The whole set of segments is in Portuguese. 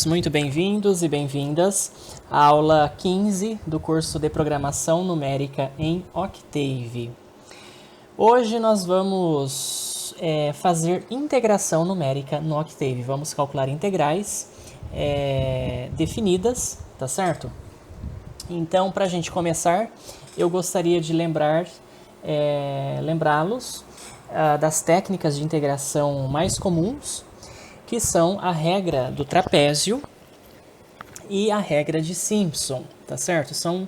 todos muito bem-vindos e bem-vindas à aula 15 do curso de Programação Numérica em Octave. Hoje nós vamos fazer integração numérica no Octave. Vamos calcular integrais definidas, tá certo? Então, para a gente começar, eu gostaria de lembrá-los das técnicas de integração mais comuns, que são a regra do trapézio e a regra de Simpson, tá certo? São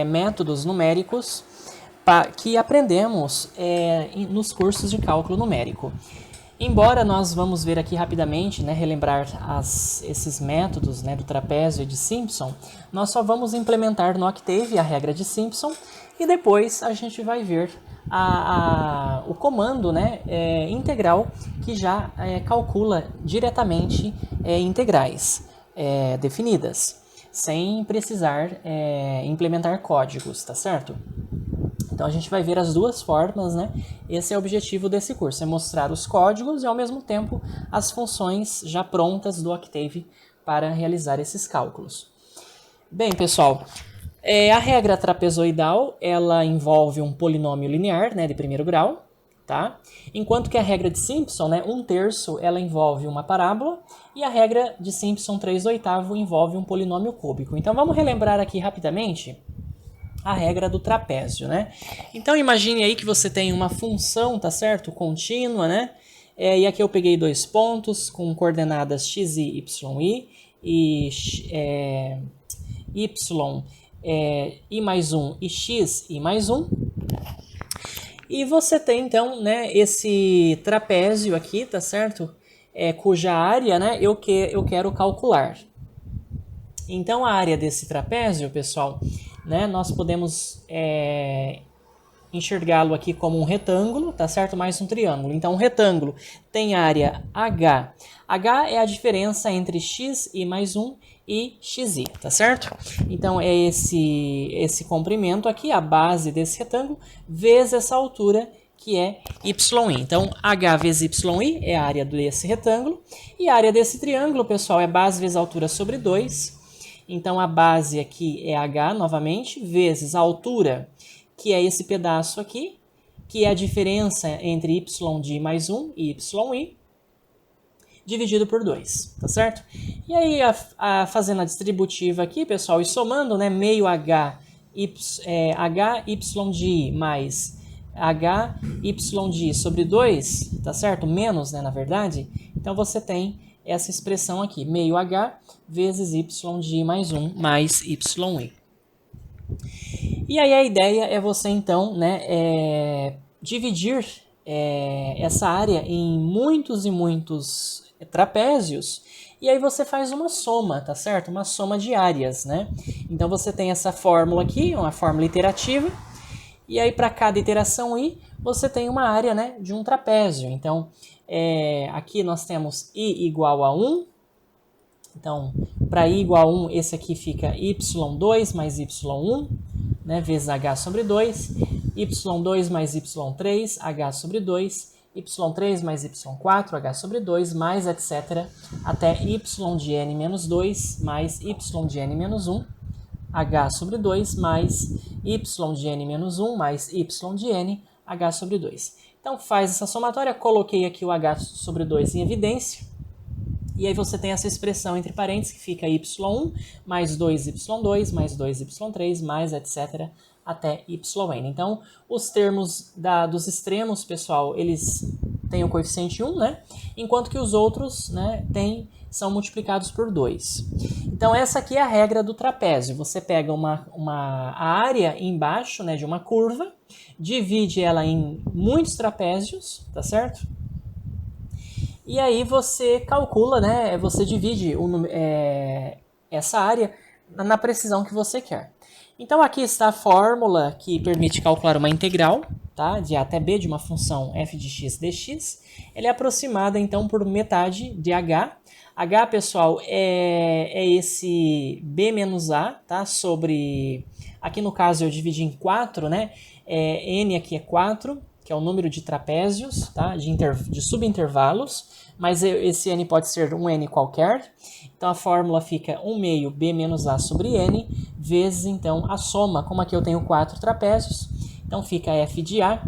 métodos numéricos que aprendemos nos cursos de cálculo numérico. Embora nós vamos ver aqui rapidamente, relembrar esses métodos do trapézio e de Simpson, nós só vamos implementar no Octave a regra de Simpson e depois a gente vai ver o comando integral que já calcula diretamente integrais definidas, sem precisar implementar códigos, tá certo? Então a gente vai ver as duas formas, Esse é o objetivo desse curso, é mostrar os códigos e ao mesmo tempo as funções já prontas do Octave para realizar esses cálculos. Bem, pessoal, a regra trapezoidal, ela envolve um polinômio linear, de primeiro grau, tá? Enquanto que a regra de Simpson, 1/3, ela envolve uma parábola, e a regra de Simpson 3/8 envolve um polinômio cúbico. Então vamos relembrar aqui rapidamente a regra do trapézio, Então imagine aí que você tem uma função, tá certo? Contínua, e aqui eu peguei dois pontos com coordenadas x e y e y i mais 1 e x i mais 1. E você tem então esse trapézio aqui, tá certo? Cuja área eu quero calcular. Então a área desse trapézio, pessoal, nós podemos enxergá-lo aqui como um retângulo, tá certo? Mais um triângulo. Então um retângulo tem área H. H é a diferença entre x i mais 1 e xi, tá certo? Então é esse comprimento aqui, a base desse retângulo, vezes essa altura que é yi. Então h vezes yi é a área desse retângulo, e a área desse triângulo, pessoal, é base vezes altura sobre 2. Então a base aqui é h novamente, vezes a altura, que é esse pedaço aqui, que é a diferença entre y de mais 1 e yi, dividido por 2, tá certo? E aí, fazendo a distributiva aqui, pessoal, e somando, meio hy de i mais hy de i sobre 2, tá certo? Menos, na verdade. Então, você tem essa expressão aqui, meio h vezes y de i mais 1 mais yi. E aí, a ideia é você, então, dividir essa área em muitos e muitos trapézios, e aí você faz uma soma, tá certo? Uma soma de áreas, Então você tem essa fórmula aqui, uma fórmula iterativa, e aí para cada iteração i, você tem uma área, de um trapézio. Então, aqui nós temos i igual a 1, então para i igual a 1, esse aqui fica y2 mais y1, vezes h sobre 2, y2 mais y3, h sobre 2, y3 mais y4, h sobre 2, mais etc. até y de n menos 2 mais y de n menos 1, h sobre 2, mais y de n menos 1 mais y de n, h sobre 2. Então faz essa somatória, coloquei aqui o h sobre 2 em evidência, e aí você tem essa expressão entre parênteses que fica y1 mais 2y2 mais 2y3 mais etc. até yn. Então, os termos dos extremos, pessoal, eles têm o coeficiente 1, enquanto que os outros são multiplicados por 2. Então, essa aqui é a regra do trapézio. Você pega a área embaixo de uma curva, divide ela em muitos trapézios, tá certo? E aí você calcula, você divide essa área na precisão que você quer. Então aqui está a fórmula que permite calcular uma integral, tá? De a até b de uma função f de x dx. Ela é aproximada então por metade de h. H, pessoal, é esse b menos a, tá? Sobre, aqui no caso eu dividi em 4, n aqui é 4, que é o número de trapézios, tá? De subintervalos, mas esse n pode ser um n qualquer. Então a fórmula fica 1 meio b menos a sobre n, vezes então a soma, como aqui eu tenho 4 trapézios, então fica f de a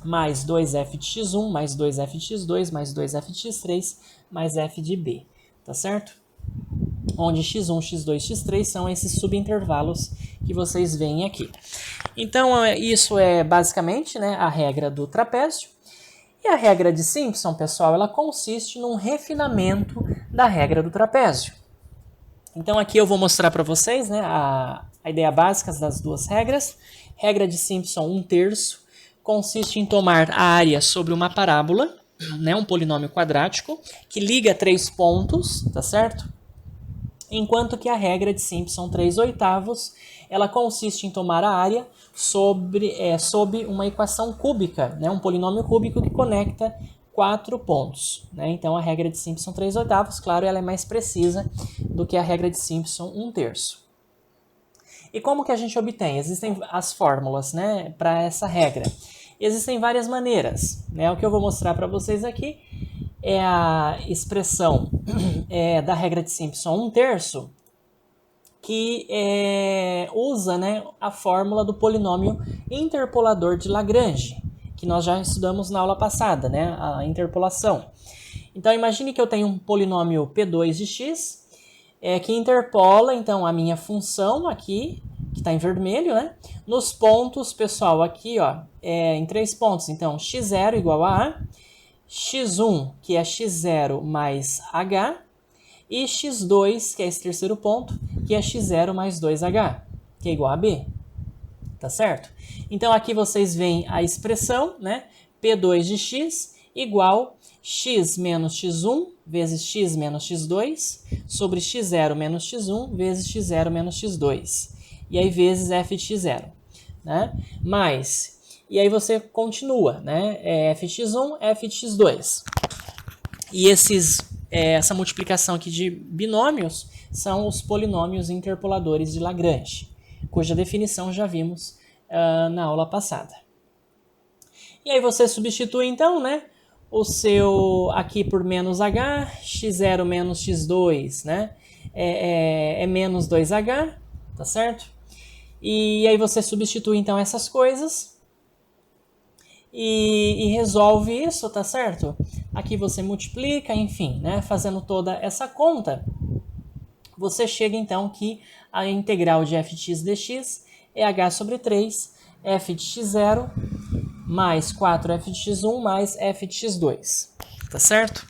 mais 2f de x1, mais 2f de x2, mais 2f de x3, mais f de b, tá certo? Onde x1, x2, x3 são esses subintervalos que vocês veem aqui. Então, isso é basicamente, né, a regra do trapézio. E a regra de Simpson, pessoal, ela consiste num refinamento da regra do trapézio. Então, aqui eu vou mostrar para vocês, né, a ideia básica das duas regras. Regra de Simpson 1/3 consiste em tomar a área sobre uma parábola, né, um polinômio quadrático, que liga 3 pontos, tá certo? Enquanto que a regra de Simpson 3/8 ela consiste em tomar a área sob uma equação cúbica, né, um polinômio cúbico que conecta 4 pontos. Né? Então a regra de Simpson 3/8, claro, ela é mais precisa do que a regra de Simpson 1/3. E como que a gente obtém? Existem as fórmulas, né, para essa regra. Existem várias maneiras. Né? O que eu vou mostrar para vocês aqui é a expressão da regra de Simpson 1/3, que usa, né, a fórmula do polinômio interpolador de Lagrange, que nós já estudamos na aula passada, né, a interpolação. Então imagine que eu tenho um polinômio P2 de x, que interpola então a minha função aqui, que está em vermelho, né, nos pontos, pessoal, aqui ó, em 3 pontos. Então x0 igual a A, x1, que é x0 mais h, e x2, que é esse terceiro ponto, que é x0 mais 2h, que é igual a b. Tá certo? Então aqui vocês veem a expressão, né? P2 de x igual x menos x1 vezes x menos x2 sobre x0 menos x1 vezes x0 menos x2. E aí vezes f de x0. Né? E aí você continua, né? F de x1, f de x2. E essa multiplicação aqui de binômios são os polinômios interpoladores de Lagrange, cuja definição já vimos na aula passada. E aí você substitui então, né, o seu aqui por menos h, x0 menos x2, né, é menos 2h, tá certo? E aí você substitui então essas coisas e resolve isso, tá certo? Aqui você multiplica, enfim, né, fazendo toda essa conta, você chega então que a integral de f de x dx é h sobre 3, f de x0 mais 4f de x1 mais f de x2, tá certo?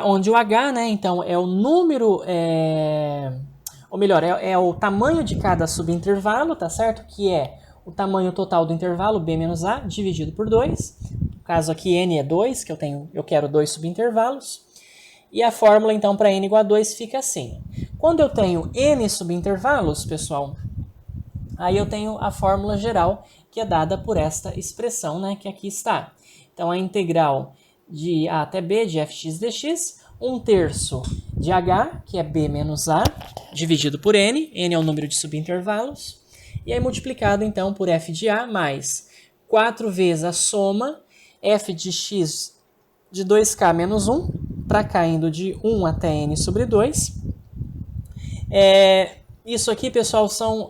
Onde o h, né, então, é o número, ou melhor, é o tamanho de cada subintervalo, tá certo? Que é o tamanho total do intervalo, b menos a, dividido por 2. No caso aqui, n é 2, que eu quero 2 subintervalos. E a fórmula, então, para n igual a 2 fica assim. Quando eu tenho n subintervalos, pessoal, aí eu tenho a fórmula geral, que é dada por esta expressão, né, que aqui está. Então, a integral de a até b de fx dx, 1/3 de h, que é b menos a, dividido por n. N é o número de subintervalos. E aí multiplicado, então, por f de a mais 4 vezes a soma f de x de 2k menos 1, para cá indo de 1 até n sobre 2. Isso aqui, pessoal, são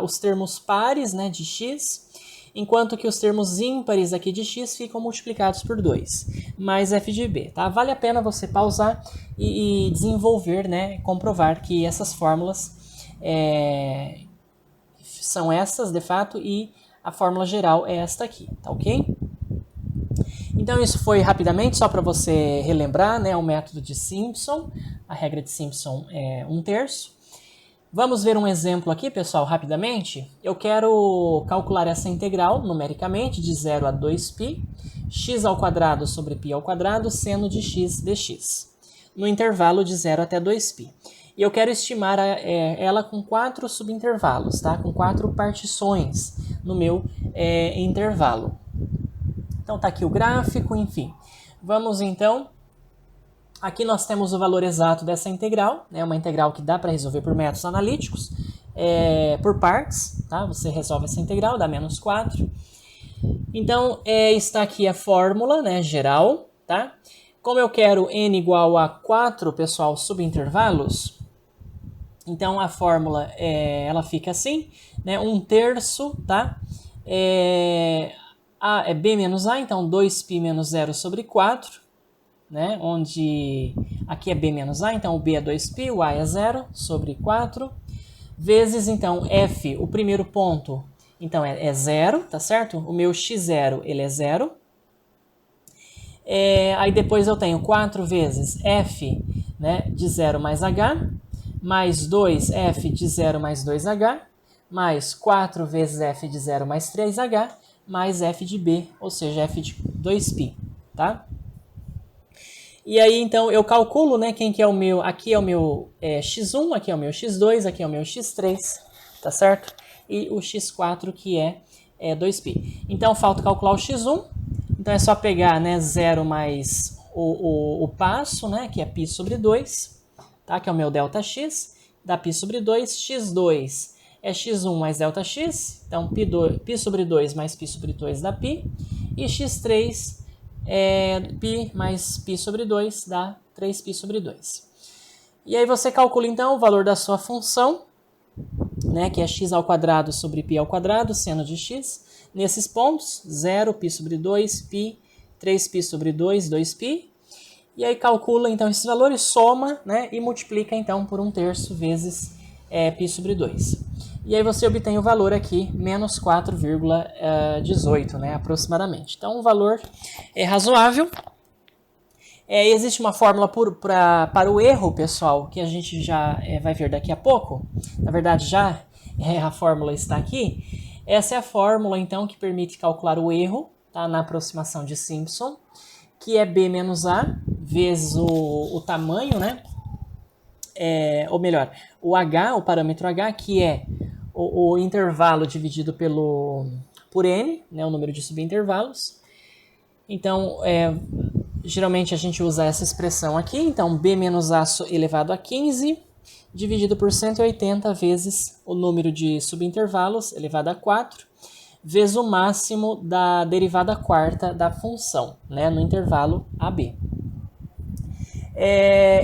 os termos pares, né, de x, enquanto que os termos ímpares aqui de x ficam multiplicados por 2, mais f de b. Tá? Vale a pena você pausar e desenvolver, né, comprovar que essas fórmulas são essas, de fato, e a fórmula geral é esta aqui, tá ok? Então isso foi rapidamente, só para você relembrar, né, o método de Simpson, a regra de Simpson é 1/3. Vamos ver um exemplo aqui, pessoal, rapidamente. Eu quero calcular essa integral numericamente de 0 a 2π, x ao quadrado sobre π ao quadrado, seno de x dx, no intervalo de 0 até 2π. E eu quero estimar ela com 4 subintervalos, tá? Com 4 partições no meu intervalo. Então tá aqui o gráfico, enfim. Vamos então, aqui nós temos o valor exato dessa integral, né? Uma integral que dá para resolver por métodos analíticos. por partes, tá? Você resolve essa integral, dá menos 4. Então, está aqui a fórmula, né, geral, tá? Como eu quero n igual a 4, pessoal, subintervalos, então a fórmula ela fica assim, né? 1/3, tá? A é b menos a, então 2π menos 0 sobre 4, né? Onde aqui é b menos a, então o b é 2π, o a é 0 sobre 4, vezes, então, f, o primeiro ponto, então é 0, tá certo? O meu x0, ele é 0. Aí depois eu tenho 4 vezes f, né, de 0 mais h, mais 2f de 0 mais 2h, mais 4 vezes f de 0 mais 3h, mais f de b, ou seja, f de 2π, tá? E aí, então, eu calculo, né, quem que é o meu, aqui é o meu x1, aqui é o meu x2, aqui é o meu x3, tá certo? E o x4 que é 2π. Então, falta calcular o x1, então é só pegar, né, 0 mais o passo, né, que é π sobre 2, tá? Que é o meu ΔX, dá π sobre 2, x2 é x1 mais ΔX, então π sobre 2 mais π sobre 2 dá π, e x3 π mais π sobre 2 dá 3π sobre 2. E aí você calcula então o valor da sua função, né, que é x ao quadrado sobre π ao quadrado, seno de x, nesses pontos, 0, π sobre 2, π, 3π sobre 2, 2π, e aí calcula então esses valores, soma, né, e multiplica então por 1/3 vezes π sobre 2. E aí você obtém o valor aqui, menos 4,18, né, aproximadamente. Então, um valor razoável. Existe uma fórmula para o erro, pessoal, que a gente já vai ver daqui a pouco. Na verdade, já a fórmula está aqui. Essa é a fórmula, então, que permite calcular o erro, tá, na aproximação de Simpson, que é b menos a vezes o tamanho, né? Ou melhor, o h, o parâmetro h, que é o intervalo dividido por n, né, o número de subintervalos. Então, geralmente a gente usa essa expressão aqui, então b menos a elevado a 15 dividido por 180 vezes o número de subintervalos elevado a 4, vezes o máximo da derivada quarta da função, né, no intervalo AB.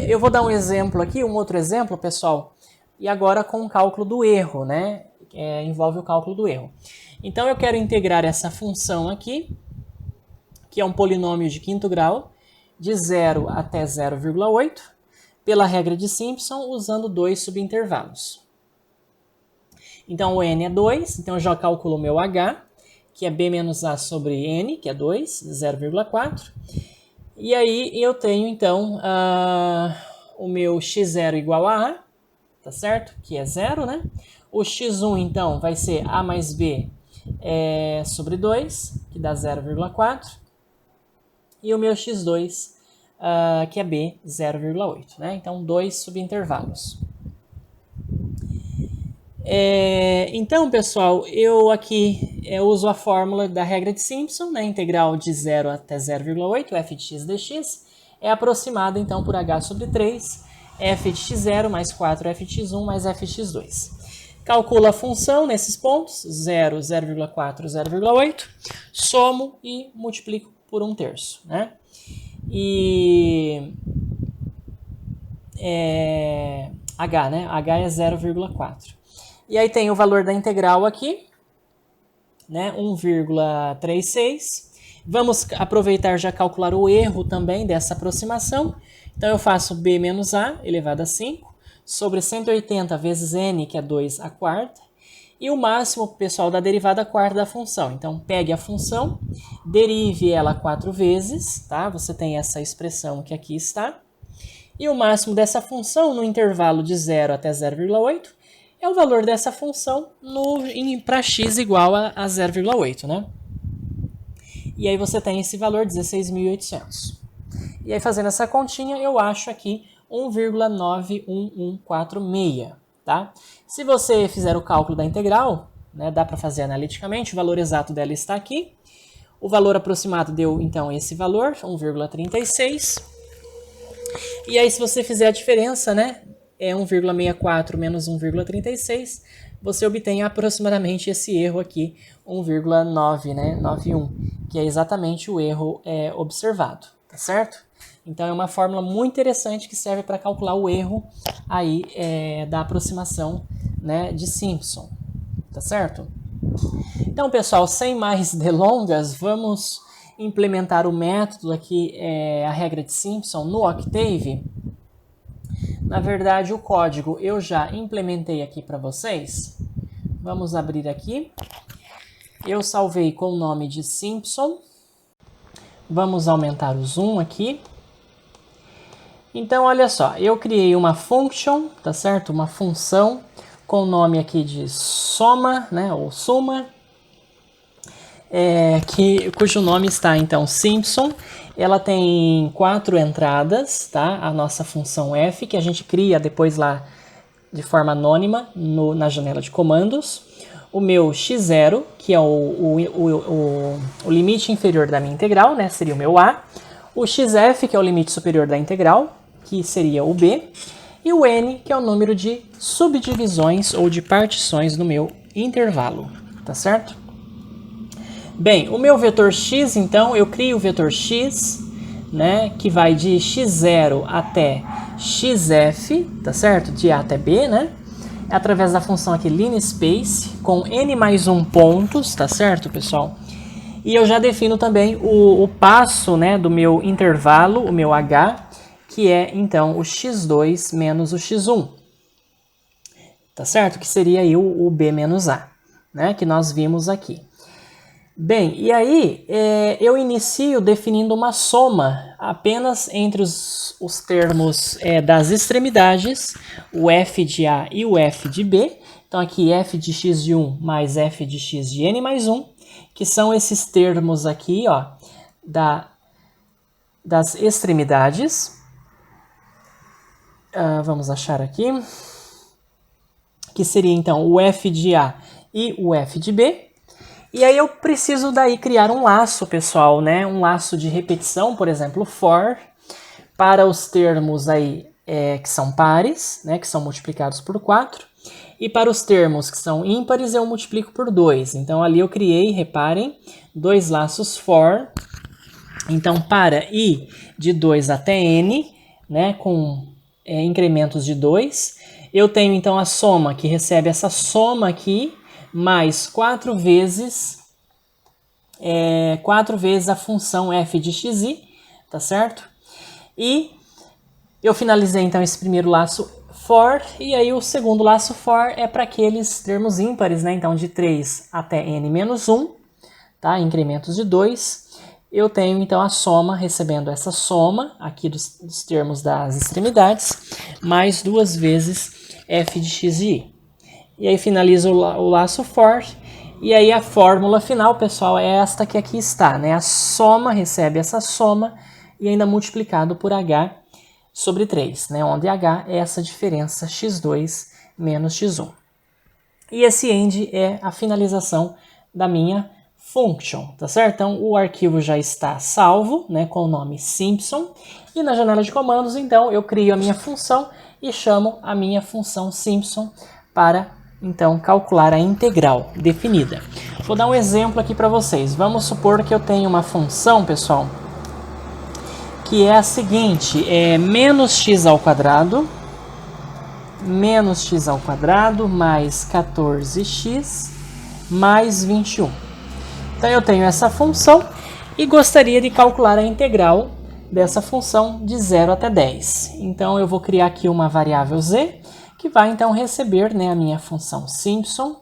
Eu vou dar um exemplo aqui, um outro exemplo, pessoal, e agora com o cálculo do erro, né? Envolve o cálculo do erro. Então eu quero integrar essa função aqui, que é um polinômio de quinto grau, de 0 até 0,8, pela regra de Simpson, usando 2 subintervalos. Então o n é 2, então eu já calculo o meu h, que é b menos a sobre n, que é 2, 0,4. E aí eu tenho, então, o meu x0 igual a a, tá certo? Que é 0, né? O x1, então, vai ser a mais b sobre 2, que dá 0,4. E o meu x2, que é b, 0,8, né? Então, 2 subintervalos. Então, pessoal, eu aqui uso a fórmula da regra de Simpson, né? Integral de 0 até 0,8, f de x dx, é aproximada, então, por h sobre 3, f de x0 mais 4f de x1 mais f de x2. Calculo a função nesses pontos, 0, 0,4, 0,8, somo e multiplico por 1/3, né? E h, né? h é 0,4. E aí tem o valor da integral aqui, né? 1,36. Vamos aproveitar já calcular o erro também dessa aproximação. Então eu faço b menos a elevado a 5 sobre 180 vezes n, que é 2 a quarta, e o máximo, pessoal, da derivada quarta da função. Então pegue a função, derive ela 4 vezes, tá? Você tem essa expressão que aqui está. E o máximo dessa função no intervalo de 0 até 0,8 é o valor dessa função para x igual a 0,8, né? E aí você tem esse valor, 16.800. E aí fazendo essa continha, eu acho aqui 1,91146, tá? Se você fizer o cálculo da integral, né, dá para fazer analiticamente, o valor exato dela está aqui. O valor aproximado deu, então, esse valor, 1,36. E aí, se você fizer a diferença, né, é 1,64 menos 1,36, você obtém aproximadamente esse erro aqui, 1,9, né, 91, que é exatamente o erro observado, tá certo? Então é uma fórmula muito interessante que serve para calcular o erro aí da aproximação, né, de Simpson, tá certo? Então, pessoal, sem mais delongas, vamos implementar o método aqui, a regra de Simpson, no Octave. Na verdade, o código eu já implementei aqui para vocês. Vamos abrir aqui. Eu salvei com o nome de Simpson. Vamos aumentar o zoom aqui. Então, olha só, eu criei uma function, tá certo? Uma função com o nome aqui de soma, né, ou suma, cujo nome está, então, Simpson. Ela tem 4 entradas, tá? A nossa função f, que a gente cria depois lá de forma anônima na janela de comandos. O meu x0, que é o limite inferior da minha integral, né? Seria o meu a. O xf, que é o limite superior da integral, que seria o b. E o n, que é o número de subdivisões ou de partições do meu intervalo, tá certo? Bem, o meu vetor x, então, eu crio o vetor x, né, que vai de x0 até xf, tá certo? De a até b, né? Através da função aqui linspace, com n mais 1 pontos, tá certo, pessoal? E eu já defino também o passo, né, do meu intervalo, o meu h, que é, então, o x2 menos o x1, tá certo? Que seria aí o b menos a, né, que nós vimos aqui. Bem, e aí eu inicio definindo uma soma apenas entre os termos das extremidades, o f de A e o f de B. Então aqui f de x de 1 mais f de x de n mais 1, que são esses termos aqui, ó, das extremidades. Vamos achar aqui, que seria então o f de A e o f de B. E aí eu preciso daí criar um laço, pessoal, né? Um laço de repetição, por exemplo, for, para os termos aí que são pares, né? Que são multiplicados por 4. E para os termos que são ímpares, eu multiplico por 2. Então ali eu criei, reparem, 2 laços for. Então para i de 2 até n, né? Com incrementos de 2. Eu tenho então a soma, que recebe essa soma aqui, mais 4 vezes a função f de xi, tá certo? E eu finalizei então esse primeiro laço for, e aí o segundo laço for é para aqueles termos ímpares, né? Então de 3 até n menos 1, tá? Incrementos de 2. Eu tenho então a soma, recebendo essa soma aqui dos termos das extremidades, mais 2 vezes f de xi. E aí finalizo o laço for, e aí a fórmula final, pessoal, é esta que aqui está, né? A soma recebe essa soma e ainda multiplicado por h sobre 3, né? Onde h é essa diferença x2 menos x1. E esse end é a finalização da minha function, tá certo? Então o arquivo já está salvo, né, com o nome Simpson, e na janela de comandos, então, eu crio a minha função e chamo a minha função Simpson para então calcular a integral definida. Vou dar um exemplo aqui para vocês. Vamos supor que eu tenho uma função, pessoal, que é a seguinte, menos x ao quadrado mais 14x mais 21. Então eu tenho essa função e gostaria de calcular a integral dessa função de 0 até 10. Então eu vou criar aqui uma variável z, que vai então receber, né, a minha função Simpson,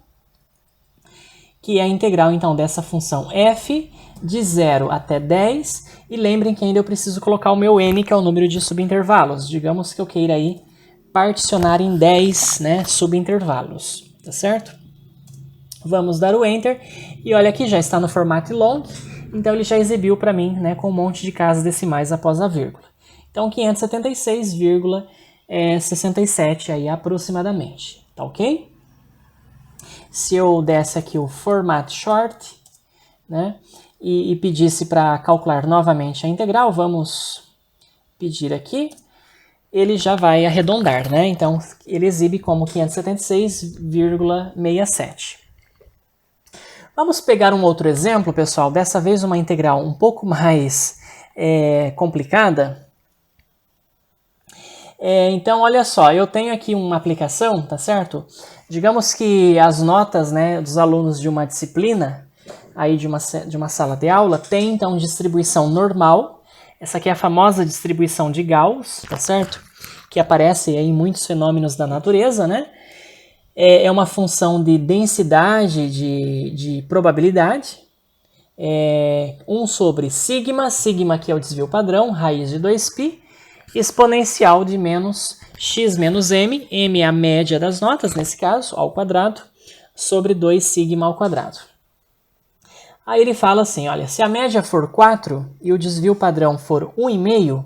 que é a integral então dessa função f de 0 até 10. E lembrem que ainda eu preciso colocar o meu n, que é o número de subintervalos. Digamos que eu queira aí particionar em 10, né, subintervalos, tá certo? Vamos dar o Enter, e olha aqui, já está no formato long, então ele já exibiu para mim, né, com um monte de casas decimais após a vírgula. Então 576,67 aí aproximadamente, tá ok? Se eu desse aqui o format short, né, e pedisse para calcular novamente a integral, vamos pedir aqui, ele já vai arredondar, né? Então, ele exibe como 576,67. Vamos pegar um outro exemplo, pessoal. Dessa vez uma integral um pouco mais complicada. Então, olha só, eu tenho aqui uma aplicação, tá certo? Digamos que as notas, né, dos alunos de uma disciplina, aí de uma sala de aula, tem então distribuição normal. Essa aqui é a famosa distribuição de Gauss, tá certo? Que aparece aí em muitos fenômenos da natureza, né? É uma função de densidade de probabilidade. 1 sobre sigma, sigma que é o desvio padrão, raiz de 2π, exponencial de menos x menos m, m é a média das notas, nesse caso, ao quadrado, sobre 2 sigma ao quadrado. Aí ele fala assim, olha, se a média for 4 e o desvio padrão for 1,5,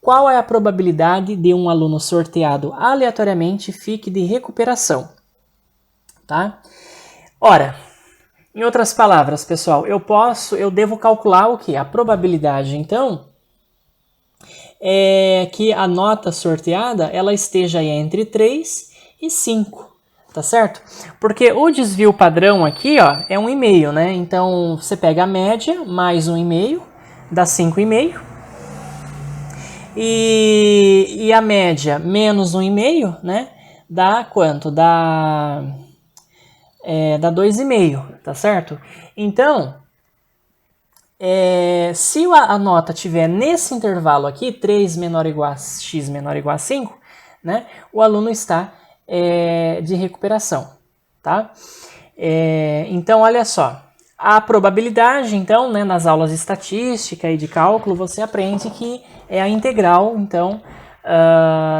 qual é a probabilidade de um aluno sorteado aleatoriamente fique de recuperação? Tá? Ora, em outras palavras, pessoal, eu devo calcular o quê? A probabilidade, então, é que a nota sorteada ela esteja aí entre 3 e 5, tá certo? Porque o desvio padrão aqui, ó, é 1,5, né? Então, você pega a média mais 1,5, dá 5,5. E a média menos 1,5, né? Dá quanto? Dá 2,5, tá certo? Então, se a nota estiver nesse intervalo aqui, 3 menor ou igual a x menor ou igual a 5, né, o aluno está de recuperação. Tá? Então, olha só. A probabilidade, então, né, nas aulas de estatística e de cálculo, você aprende que é a integral, então,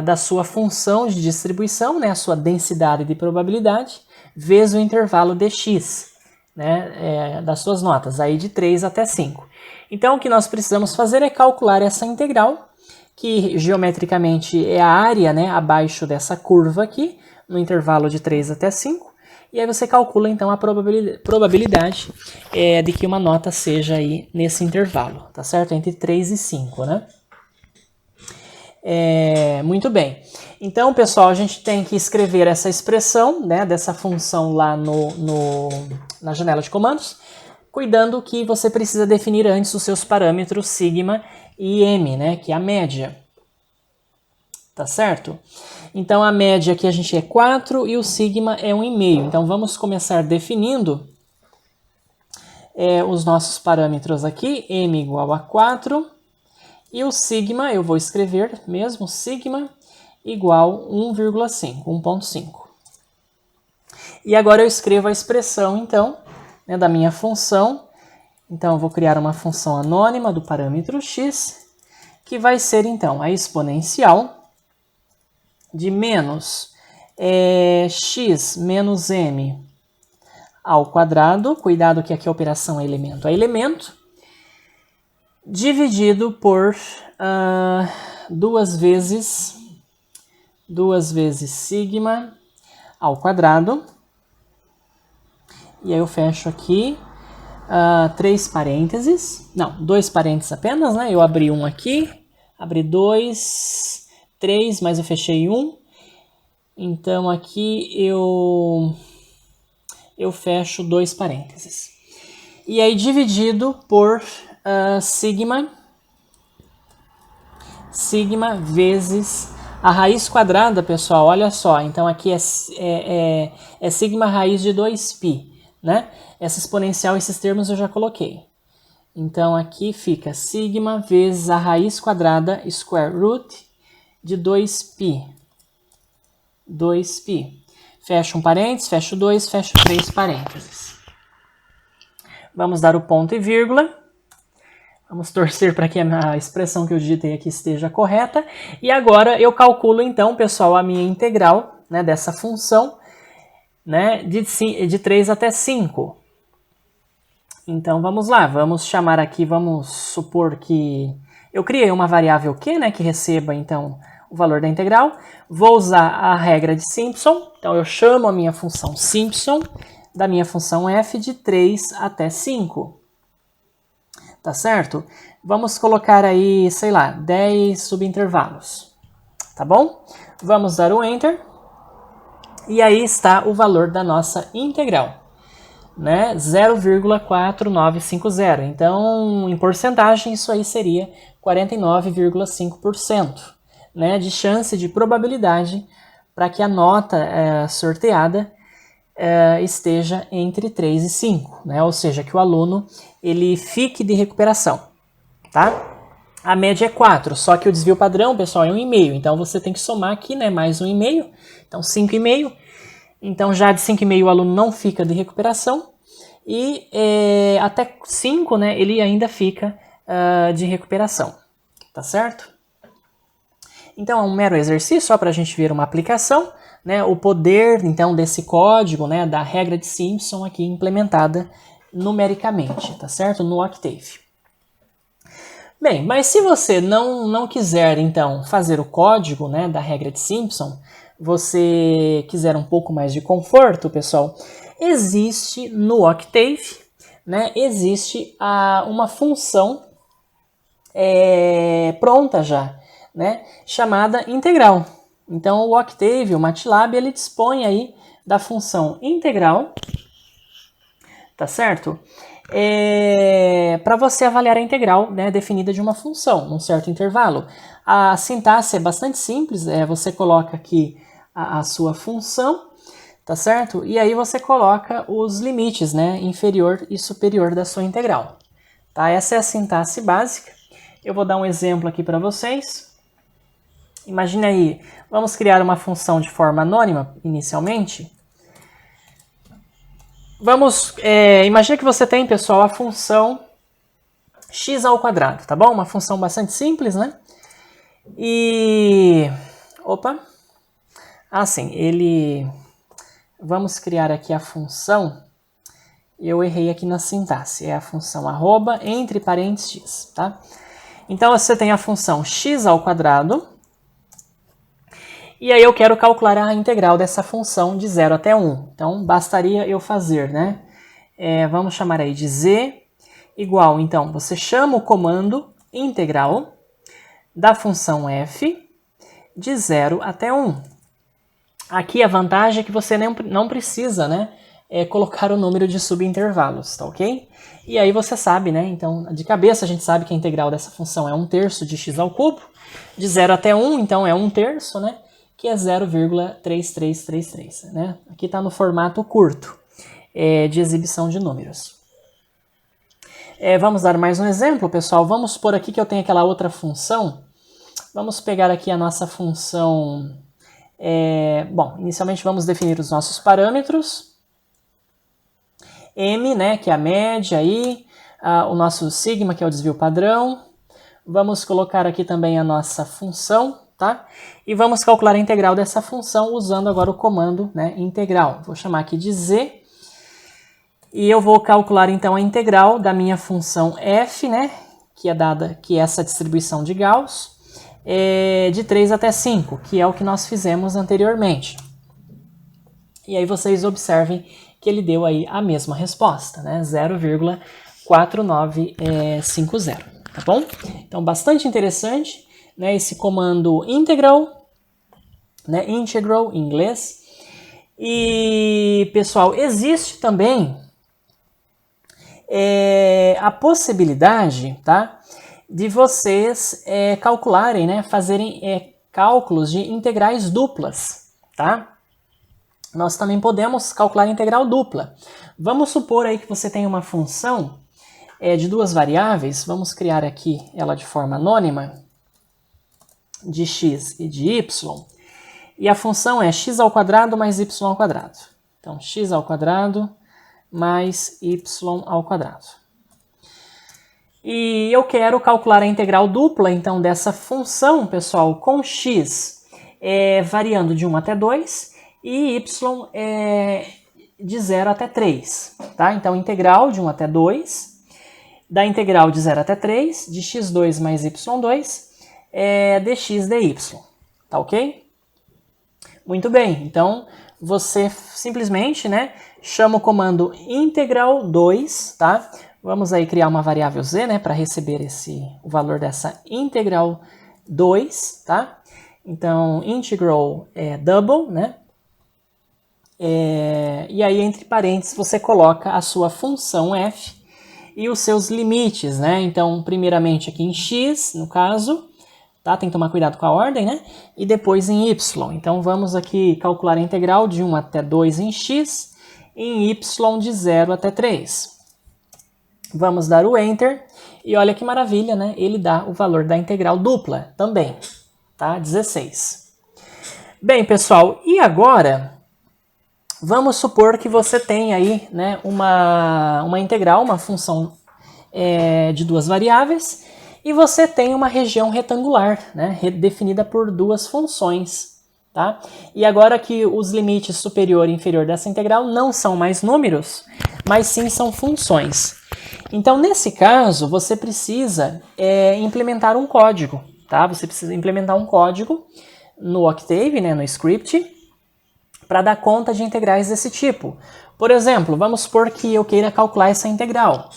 da sua função de distribuição, né, a sua densidade de probabilidade, vezes o intervalo de x, né, das suas notas, aí de 3 até 5. Então, o que nós precisamos fazer é calcular essa integral, que geometricamente é a área, né, abaixo dessa curva aqui, no intervalo de 3 até 5, e aí você calcula, então, a probabilidade de que uma nota seja aí nesse intervalo, tá certo? Entre 3 e 5, né? Muito bem. Então, pessoal, a gente tem que escrever essa expressão, né, dessa função lá na janela de comandos, cuidando que você precisa definir antes os seus parâmetros sigma e m, né, que é a média. Tá certo? Então, a média aqui a gente é 4 e o sigma é 1,5. Então, vamos começar definindo os nossos parâmetros aqui. M igual a 4 e o sigma, eu vou escrever mesmo, sigma igual 1,5, 1,5. E agora eu escrevo a expressão, então, né, da minha função. Então, eu vou criar uma função anônima do parâmetro x, que vai ser, então, a exponencial de menos x menos m ao quadrado, cuidado que aqui a operação é elemento a elemento, dividido por 2 vezes sigma ao quadrado. E aí eu fecho aqui 3 parênteses, não, 2 parênteses apenas, né? Eu abri um aqui, abri 2, 3, mas eu fechei 1. Então aqui eu fecho 2 parênteses. E aí dividido por sigma vezes a raiz quadrada, pessoal, olha só. Então aqui é sigma raiz de 2π, né? Essa exponencial, esses termos eu já coloquei. Então aqui fica sigma vezes a raiz quadrada square root de 2π. 2π. Fecho um parênteses, fecho 2, fecho 3 parênteses. Vamos dar o ponto e vírgula. Vamos torcer para que a expressão que eu digitei aqui esteja correta. E agora eu calculo, então, pessoal, a minha integral, né, dessa função, né, de 3 até 5. Então, vamos lá. Vamos chamar aqui, vamos supor que eu criei uma variável q, né, que receba, então, o valor da integral. Vou usar a regra de Simpson. Então, eu chamo a minha função Simpson da minha função f de 3 até 5. Tá certo? Vamos colocar aí, sei lá, 10 subintervalos. tá bom? Vamos dar o Enter. E aí está o valor da nossa integral, né? 0,4950. Então, em porcentagem, isso aí seria 49,5%, né? De chance, de probabilidade para que a nota sorteada esteja entre 3 e 5, né? Ou seja, que o aluno ele fique de recuperação, tá? A média é 4, só que o desvio padrão, pessoal, é 1,5. Então, você tem que somar aqui, né? Mais 1,5. Então, 5,5. Então, já de 5,5 o aluno não fica de recuperação. E até 5, né? Ele ainda fica de recuperação. Tá certo? Então, é um mero exercício, só para a gente ver uma aplicação, né? O poder, então, desse código, né? Da regra de Simpson aqui implementada numericamente, tá certo? No Octave. Bem, mas se você não quiser, então, fazer o código, né, da regra de Simpson, você quiser um pouco mais de conforto, pessoal, existe no Octave, né, existe uma função pronta já, né, chamada integral. Então, o Octave, o MATLAB, ele dispõe aí da função integral, tá certo? Para você avaliar a integral, né, definida de uma função, num certo intervalo. A sintaxe é bastante simples, você coloca aqui a sua função, tá certo? E aí você coloca os limites, né, inferior e superior da sua integral. Tá? Essa é a sintaxe básica. Eu vou dar um exemplo aqui para vocês. Imagine aí, vamos criar uma função de forma anônima, inicialmente. Imagina que você tem, pessoal, a função x ao quadrado, tá bom? Uma função bastante simples, né? E... Vamos criar aqui a função... Eu errei aqui na sintaxe. É a função arroba entre parênteses x, tá? Então, você tem a função x ao quadrado... E aí eu quero calcular a integral dessa função de 0 até 1. Então, bastaria eu fazer, né? Vamos chamar aí de z igual, então, você chama o comando integral da função f de 0 até 1. Aqui a vantagem é que você não precisa, né, colocar o número de subintervalos, tá ok? E aí você sabe, né? Então, de cabeça a gente sabe que a integral dessa função é 1/3 de x ao cubo. De 0 até 1, então, é 1/3, né? Que é 0,3333, né? Aqui está no formato curto de exibição de números. Vamos dar mais um exemplo, pessoal. Vamos supor aqui que eu tenho aquela outra função. Vamos pegar aqui a nossa função... inicialmente vamos definir os nossos parâmetros. M, né, que é a média aí. O nosso sigma, que é o desvio padrão. Vamos colocar aqui também a nossa função, tá? E vamos calcular a integral dessa função usando agora o comando, né, integral. Vou chamar aqui de z. E eu vou calcular então a integral da minha função f, né, que é essa distribuição de Gauss, de 3 até 5, que é o que nós fizemos anteriormente. E aí vocês observem que ele deu aí a mesma resposta, né, 0,4950, tá bom? Então, bastante interessante, né, esse comando integral, né, integral em inglês. E, pessoal, existe também a possibilidade, tá, de vocês calcularem, né, fazerem cálculos de integrais duplas, tá? Nós também podemos calcular integral dupla. Vamos supor aí que você tem uma função de duas variáveis, vamos criar aqui ela de forma anônima, de x e de y, e a função é x ao quadrado mais y ao quadrado. Então, x ao quadrado mais y ao quadrado. E eu quero calcular a integral dupla, então, dessa função, pessoal, com x variando de 1 até 2 e y de 0 até 3. Tá? Então, integral de 1 até 2, da integral de 0 até 3, de x2 mais y2, dx dy. Tá ok? Muito bem, então você simplesmente, né, chama o comando integral2, tá? Vamos aí criar uma variável z, né, para receber o valor dessa integral 2, tá? Então, integral é double, né? E aí, entre parênteses, você coloca a sua função f e os seus limites, né? Então, primeiramente aqui em x, no caso, tá? Tem que tomar cuidado com a ordem, né? E depois em y. Então, vamos aqui calcular a integral de 1 até 2 em x, e em y de 0 até 3. Vamos dar o Enter, e olha que maravilha, né? Ele dá o valor da integral dupla também, tá? 16. Bem, pessoal, e agora vamos supor que você tem aí, né, uma integral, uma função de duas variáveis, e você tem uma região retangular, né, definida por duas funções. Tá? E agora que os limites superior e inferior dessa integral não são mais números, mas sim são funções. Então, nesse caso, você precisa implementar um código. Tá? Você precisa implementar um código no Octave, né, no script, para dar conta de integrais desse tipo. Por exemplo, vamos supor que eu queira calcular essa integral,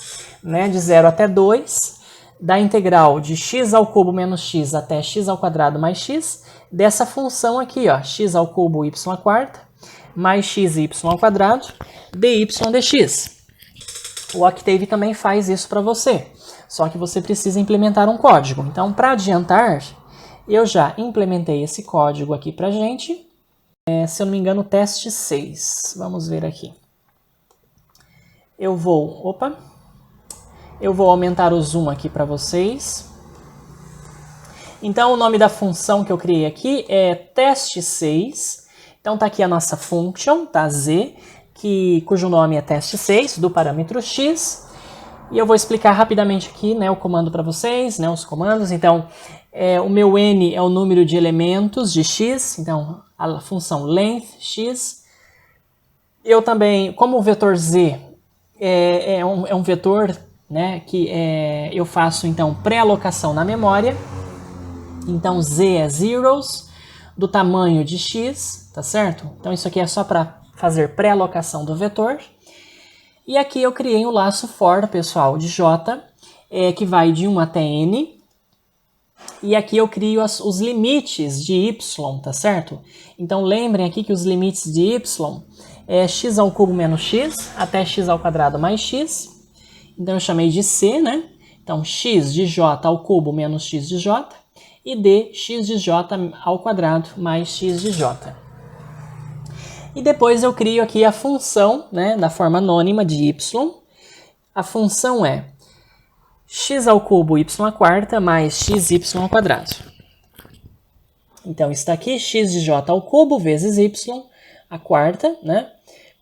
né, de 0 até 2, da integral de x ao cubo menos x até x ao quadrado mais x, dessa função aqui, ó, x ao cubo y à quarta, mais xy ao quadrado, dy dx. O Octave também faz isso para você, só que você precisa implementar um código. Então, para adiantar, eu já implementei esse código aqui para a gente. Se eu não me engano, teste 6. Vamos ver aqui. Eu vou aumentar o zoom aqui para vocês. Então, o nome da função que eu criei aqui é teste6. Então, tá aqui a nossa function, tá? Z, cujo nome é teste6, do parâmetro x. E eu vou explicar rapidamente aqui, né, o comando para vocês, né, os comandos. Então, o meu n é o número de elementos de x, então a função length x. Eu também, como o vetor z é um vetor, né, que eu faço então pré-alocação na memória. Então z é zeros do tamanho de x, tá certo? Então isso aqui é só para fazer pré-alocação do vetor. E aqui eu criei um laço for, pessoal, de j, que vai de 1 até n. E aqui eu crio os limites de y, tá certo? Então lembrem aqui que os limites de y é x ao cubo menos x até x ao quadrado mais x. Então eu chamei de c, né? Então x de j ao cubo menos x de j e d x de j ao quadrado mais x de j. E depois eu crio aqui a função, né, da forma anônima de y. A função é x ao cubo y à quarta mais xy ao quadrado. Então está aqui x de j ao cubo vezes y à quarta, né?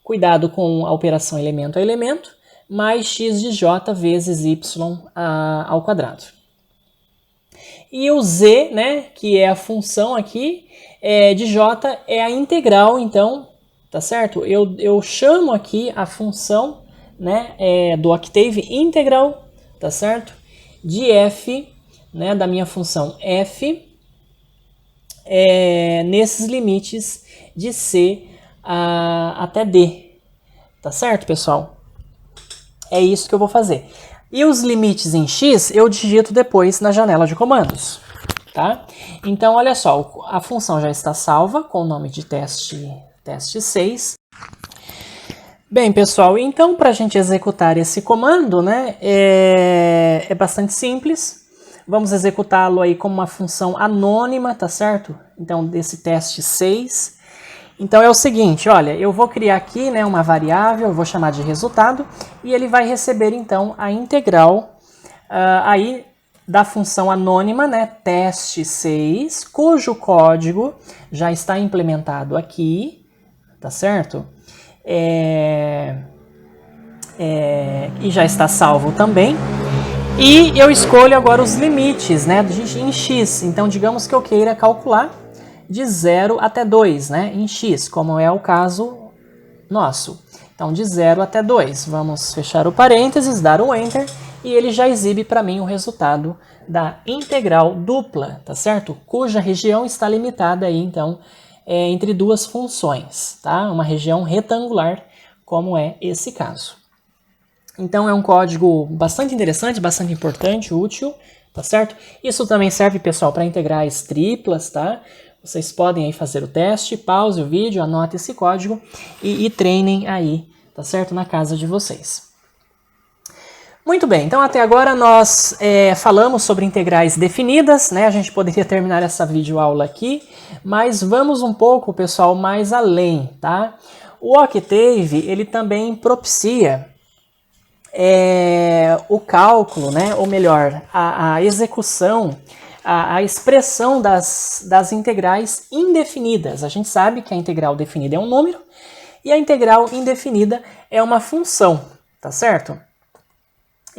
Cuidado com a operação elemento a elemento, mais x de j vezes y ao quadrado. E o z, né, que é a função aqui de j, é a integral, então, tá certo? Eu chamo aqui a função, né, do Octave integral, tá certo? De f, né, da minha função f, nesses limites de c até d, tá certo, pessoal? É isso que eu vou fazer. E os limites em x eu digito depois na janela de comandos, tá? Então, olha só, a função já está salva com o nome de teste 6. Bem, pessoal, então para a gente executar esse comando, né, é bastante simples. Vamos executá-lo aí como uma função anônima, tá certo? Então, desse teste 6. Então é o seguinte, olha, eu vou criar aqui, né, uma variável, eu vou chamar de resultado, e ele vai receber então a integral aí da função anônima, né, teste6, cujo código já está implementado aqui, tá certo? E já está salvo também. E eu escolho agora os limites, né, em x. Então digamos que eu queira calcular de 0 até 2, né, em x, como é o caso nosso. Então, de 0 até 2. Vamos fechar o parênteses, dar um Enter, e ele já exibe para mim o resultado da integral dupla, tá certo? Cuja região está limitada aí, então, entre duas funções, tá? Uma região retangular, como é esse caso. Então, é um código bastante interessante, bastante importante, útil, tá certo? Isso também serve, pessoal, para integrais triplas, tá? Vocês podem aí fazer o teste, pause o vídeo, anote esse código e treinem aí, tá certo? Na casa de vocês. Muito bem, então até agora nós falamos sobre integrais definidas, né? A gente poderia terminar essa videoaula aqui, mas vamos um pouco, pessoal, mais além, tá? O Octave, ele também propicia o cálculo, né? Ou melhor, a execução, a expressão das integrais indefinidas. A gente sabe que a integral definida é um número e a integral indefinida é uma função, tá certo?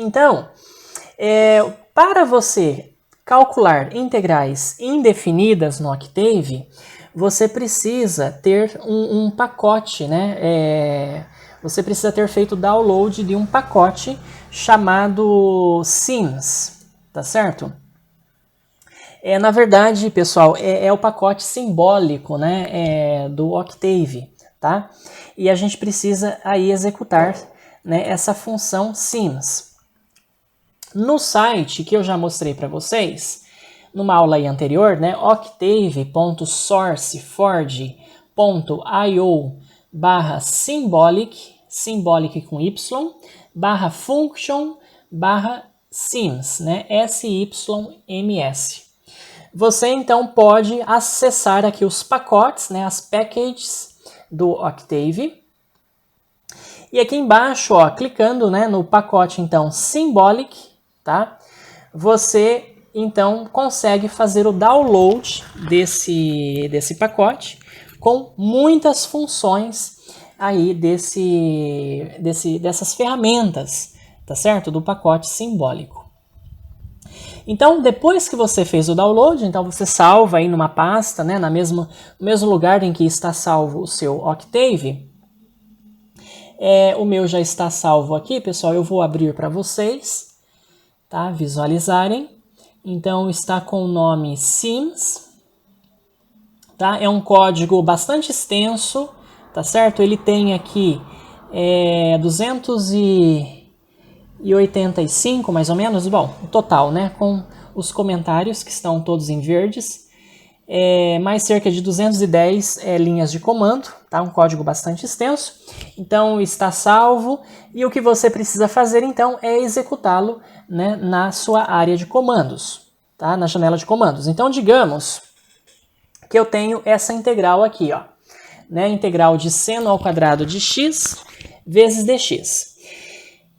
Então, para você calcular integrais indefinidas no Octave, você precisa ter um pacote, né? Você precisa ter feito download de um pacote chamado Sims, tá certo? Na verdade, pessoal, é o pacote simbólico, né, do Octave, tá? E a gente precisa aí executar, né, essa função Sims. No site que eu já mostrei para vocês, numa aula aí anterior, né, octave.sourceforge.io/symbolic, symbolic com y, /function/sims, né, SYMS. Você então pode acessar aqui os pacotes, né, as packages do Octave. E aqui embaixo, ó, clicando, né, no pacote então symbolic, tá? Você então consegue fazer o download desse pacote com muitas funções aí dessas ferramentas, tá certo? Do pacote simbólico. Então, depois que você fez o download, então você salva aí numa pasta, né, no mesmo lugar em que está salvo o seu Octave. O meu já está salvo aqui, pessoal, eu vou abrir para vocês, tá, visualizarem. Então, está com o nome Sims, tá? É um código bastante extenso, tá certo? Ele tem aqui 285, mais ou menos, bom, o total, né, com os comentários que estão todos em verdes, mais cerca de 210 linhas de comando, tá? Um código bastante extenso. Então está salvo e o que você precisa fazer então é executá-lo, né, na sua área de comandos, tá? Na janela de comandos. Então digamos que eu tenho essa integral aqui, ó, né? Integral de seno ao quadrado de x vezes dx.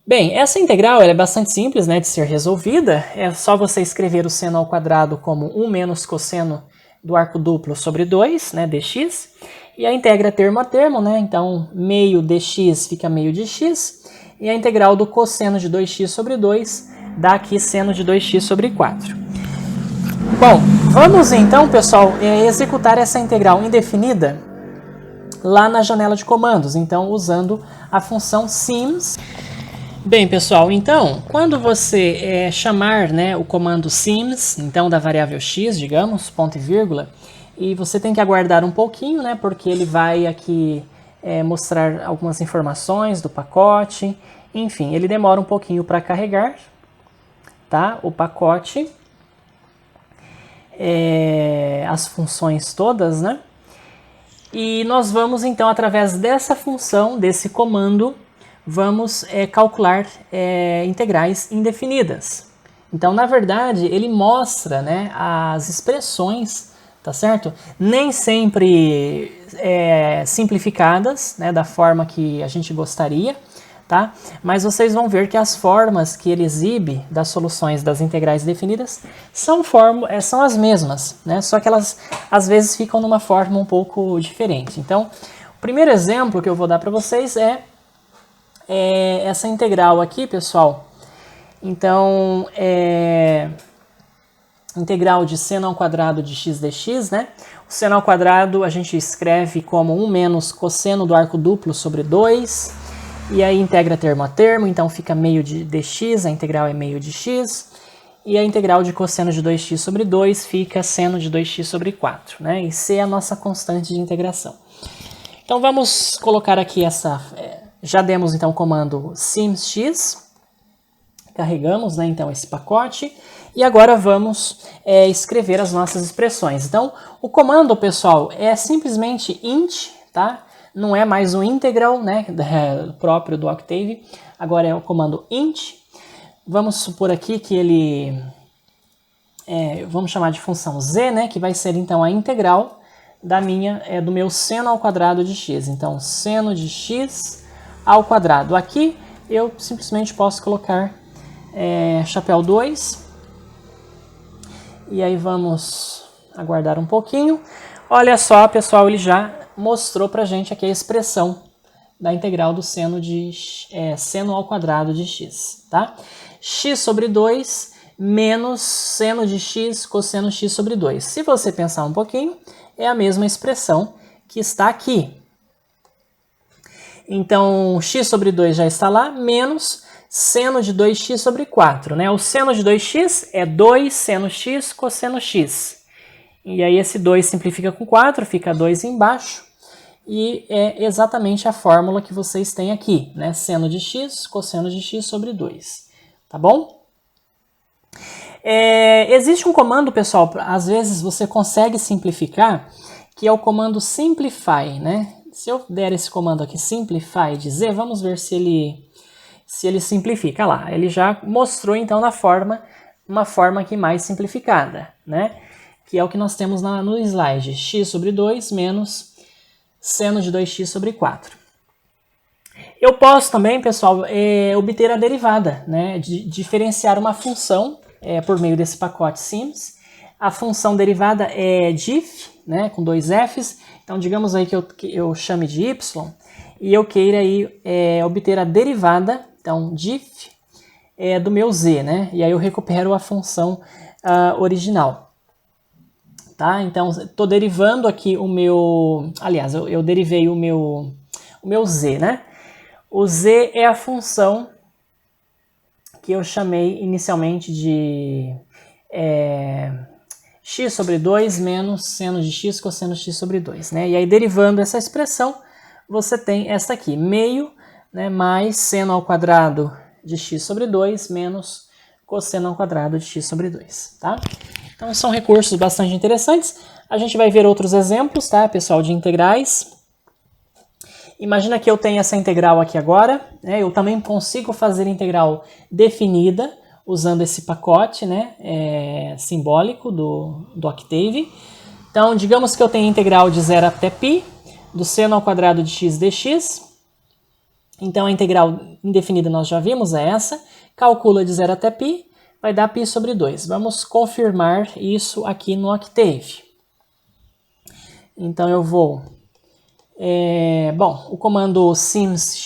Bem, essa integral ela é bastante simples, né, de ser resolvida. É só você escrever o seno ao quadrado como 1 menos cosseno do arco duplo sobre 2, né, dx, e a integra termo a termo, né, então meio dx fica meio de x, e a integral do cosseno de 2x sobre 2 dá aqui seno de 2x sobre 4. Bom, vamos então, pessoal, executar essa integral indefinida lá na janela de comandos, então usando a função sims. Bem, pessoal, então, quando você chamar, né, o comando sims, então da variável x, digamos, ponto e vírgula, e você tem que aguardar um pouquinho, né, porque ele vai aqui mostrar algumas informações do pacote, enfim, ele demora um pouquinho para carregar, tá, o pacote, as funções todas, né, e nós vamos, então, através dessa função, desse comando, vamos calcular integrais indefinidas. Então, na verdade, ele mostra, né, as expressões, tá certo? Nem sempre simplificadas, né, da forma que a gente gostaria, tá? Mas vocês vão ver que as formas que ele exibe das soluções das integrais definidas são as mesmas, né? Só que elas, às vezes, ficam numa forma um pouco diferente. Então, o primeiro exemplo que eu vou dar para vocês é essa integral aqui, pessoal. Então, integral de seno ao quadrado de x dx, né? O seno ao quadrado a gente escreve como 1 menos cosseno do arco duplo sobre 2, e aí integra termo a termo, então fica meio de dx, a integral é meio de x, e a integral de cosseno de 2x sobre 2 fica seno de 2x sobre 4, né? E C é a nossa constante de integração. Então vamos colocar aqui essa... já demos então o comando simx, carregamos, né, então esse pacote, E agora vamos escrever as nossas expressões. Então, o comando, pessoal, é simplesmente int, tá? Não é mais um integral, né, próprio do Octave. Agora é o comando int. Vamos supor aqui que ele... vamos chamar de função z, né, que vai ser então a integral do meu seno ao quadrado de x. Então, seno de x ao quadrado. Aqui eu simplesmente posso colocar chapéu 2. E aí vamos aguardar um pouquinho. Olha só, pessoal, ele já mostrou pra gente aqui a expressão da integral do seno ao quadrado de x, tá? X sobre 2 menos seno de x cosseno x sobre 2. Se você pensar um pouquinho, é a mesma expressão que está aqui. Então, x sobre 2 já está lá, menos seno de 2x sobre 4, né? O seno de 2x é 2 seno x cosseno x. E aí esse 2 simplifica com 4, fica 2 embaixo. E é exatamente a fórmula que vocês têm aqui, né? Seno de x, cosseno de x sobre 2. Tá bom? Existe um comando, pessoal, às vezes você consegue simplificar, que é o comando simplify, né? Se eu der esse comando aqui, simplify de z, vamos ver se ele simplifica. Lá, ele já mostrou então uma forma aqui mais simplificada, né? Que é o que nós temos no slide, x sobre 2 menos seno de 2x sobre 4. Eu posso também, pessoal, obter a derivada, né? Diferenciar uma função por meio desse pacote sims. A função derivada é diff, né? Com 2 f's. Então, digamos aí que eu chame de y e eu queira aí obter a derivada, então diff, do meu z, né? E aí eu recupero a função original. Tá? Então, estou derivando aqui o meu... Aliás, eu derivei o meu z, né? O z é a função que eu chamei inicialmente de x sobre 2 menos seno de x cosseno x sobre 2. Né? E aí, derivando essa expressão, você tem essa aqui, meio, né, mais seno ao quadrado de x sobre 2 menos cosseno ao quadrado de x sobre 2. Tá? Então, são recursos bastante interessantes. A gente vai ver outros exemplos, tá, pessoal, de integrais. Imagina que eu tenho essa integral aqui agora, né? Eu também consigo fazer integral definida usando esse pacote, né, simbólico do Octave. Então, digamos que eu tenho integral de 0 até π do seno ao quadrado de x dx. Então, a integral indefinida nós já vimos, é essa. Calcula de 0 até π, vai dar π sobre 2. Vamos confirmar isso aqui no Octave. Então, eu vou... bom, o comando simx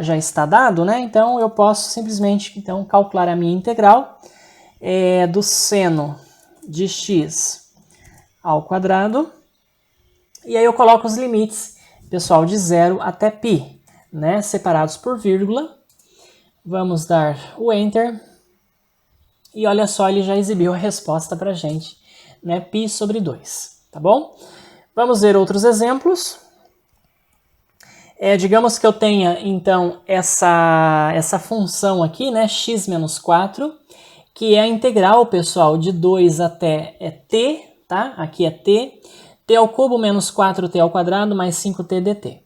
já está dado, né? Então, eu posso simplesmente calcular a minha integral do seno de x ao quadrado. E aí eu coloco os limites, pessoal, de 0 até π, né? Separados por vírgula. Vamos dar o Enter. E olha só, ele já exibiu a resposta para a gente, né? π sobre 2, tá bom? Vamos ver outros exemplos. Digamos que eu tenha, então, essa função aqui, né, x menos 4, que é a integral, pessoal, de 2 até t, tá? Aqui é t ao cubo menos 4t ao quadrado mais 5t dt.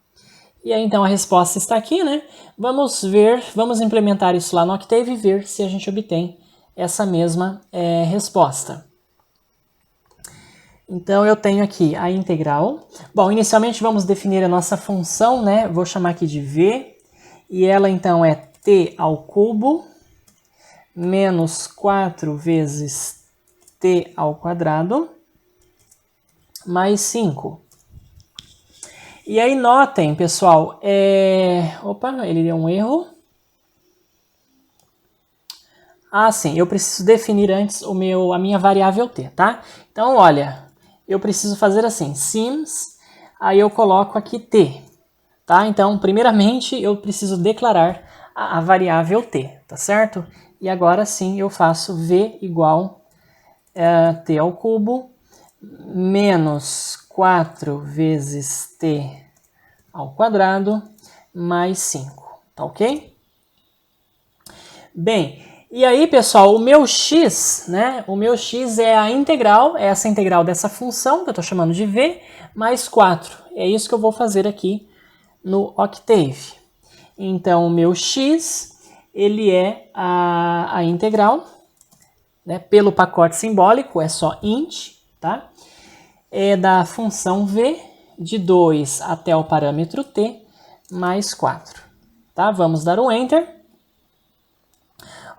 E aí, então, a resposta está aqui, né? Vamos implementar isso lá no Octave e ver se a gente obtém essa mesma resposta. Então, eu tenho aqui a integral. Bom, inicialmente vamos definir a nossa função, né? Vou chamar aqui de v. E ela, então, é t ao cubo menos 4 vezes t ao quadrado mais 5. E aí, notem, pessoal, Opa, ele deu um erro. Ah, sim, eu preciso definir antes a minha variável t, tá? Então, olha... Eu preciso fazer assim, sims, aí eu coloco aqui t, tá? Então, primeiramente, eu preciso declarar a variável t, tá certo? E agora sim eu faço v igual t ao cubo menos 4 vezes t ao quadrado mais 5, tá ok? Bem, E aí, pessoal, o meu x, né? O meu x é a integral, é essa integral dessa função, que eu estou chamando de v, mais 4. É isso que eu vou fazer aqui no Octave. Então, o meu x, ele é a integral, né? Pelo pacote simbólico, é só int, tá? É da função v, de 2 até o parâmetro t, mais 4. Tá? Vamos dar um Enter.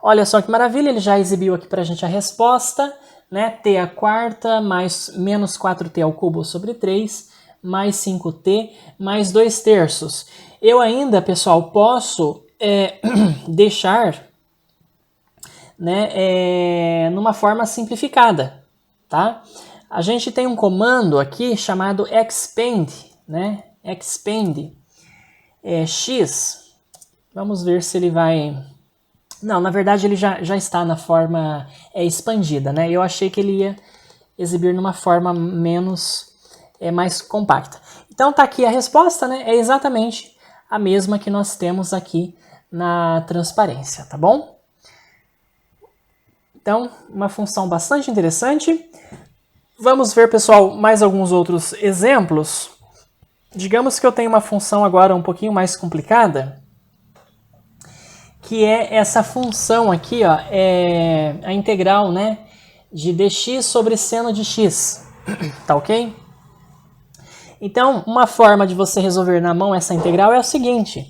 Olha só que maravilha, ele já exibiu aqui para a gente a resposta, né? T à quarta mais menos 4t ao cubo sobre 3, mais 5t, mais 2 terços. Eu ainda, pessoal, posso deixar, né, numa forma simplificada, tá? A gente tem um comando aqui chamado expand, né? Expand x. Vamos ver se ele vai... Não, na verdade ele já está na forma expandida, né? Eu achei que ele ia exibir numa forma mais compacta. Então tá aqui a resposta, né? É exatamente a mesma que nós temos aqui na transparência, tá bom? Então, uma função bastante interessante. Vamos ver, pessoal, mais alguns outros exemplos. Digamos que eu tenho uma função agora um pouquinho mais complicada, que é essa função aqui, ó, é a integral, né, de dx sobre seno de x, tá ok? Então, uma forma de você resolver na mão essa integral é o seguinte,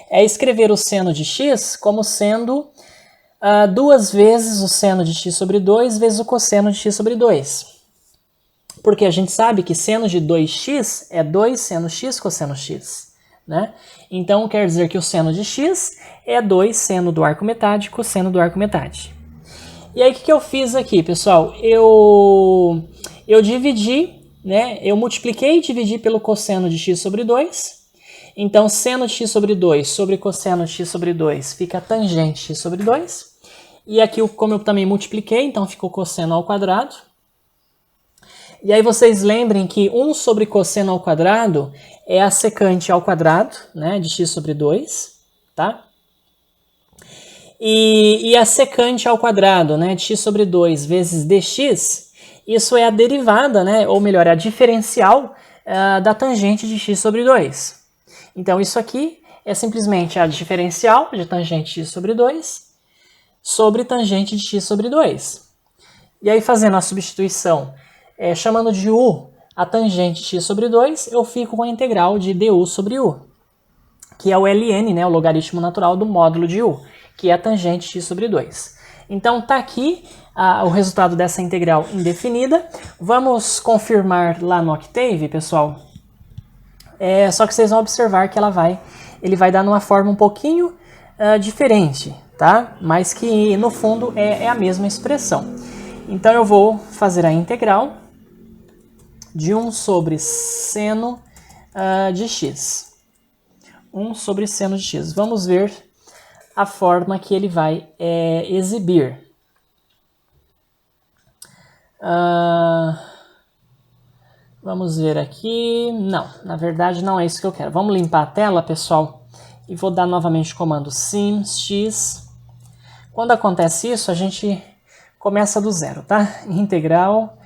é escrever o seno de x como sendo 2 vezes o seno de x sobre 2 vezes o cosseno de x sobre 2. Porque a gente sabe que seno de 2x é 2 seno x cosseno x, né? Então, quer dizer que o seno de x é 2 seno do arco metade cosseno do arco metade. E aí, o que eu fiz aqui, pessoal? Eu dividi, né? Eu multipliquei e dividi pelo cosseno de x sobre 2. Então, seno de x sobre 2 sobre cosseno de x sobre 2 fica tangente de x sobre 2. E aqui, como eu também multipliquei, então ficou cosseno ao quadrado. E aí vocês lembrem que 1 sobre cosseno ao quadrado é a secante ao quadrado, né, de x sobre 2, tá? E a secante ao quadrado, né, de x sobre 2 vezes dx, isso é a derivada, né, ou melhor, é a diferencial da tangente de x sobre 2. Então isso aqui é simplesmente a diferencial de tangente de x sobre 2 sobre tangente de x sobre 2. E aí fazendo a substituição, chamando de u a tangente de x sobre 2, eu fico com a integral de du sobre u, que é o ln, né, o logaritmo natural do módulo de u, que é a tangente de x sobre 2. Então está aqui o resultado dessa integral indefinida. Vamos confirmar lá no Octave, pessoal. Só que vocês vão observar que ele vai dar numa forma um pouquinho diferente, tá? Mas que no fundo é a mesma expressão. Então eu vou fazer a integral de 1 sobre seno de x. 1 sobre seno de x. Vamos ver a forma que ele vai exibir. Vamos ver aqui. Não, na verdade não é isso que eu quero. Vamos limpar a tela, pessoal, e vou dar novamente o comando sim_x. Quando acontece isso, a gente começa do zero, tá? Integral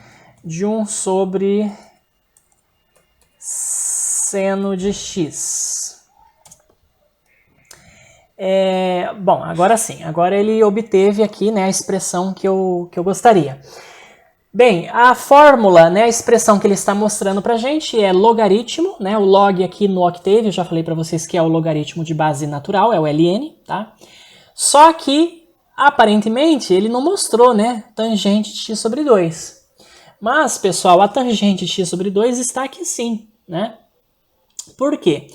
de 1 sobre seno de x. Bom, agora sim. Agora ele obteve aqui, né, a expressão que eu gostaria. Bem, a fórmula, né, a expressão que ele está mostrando para a gente é logaritmo, né, o log aqui no Octave, eu já falei para vocês que é o logaritmo de base natural, é o ln, tá? Só que, aparentemente, ele não mostrou, né, tangente de x sobre 2. Mas, pessoal, a tangente de x sobre 2 está aqui sim, né? Por quê?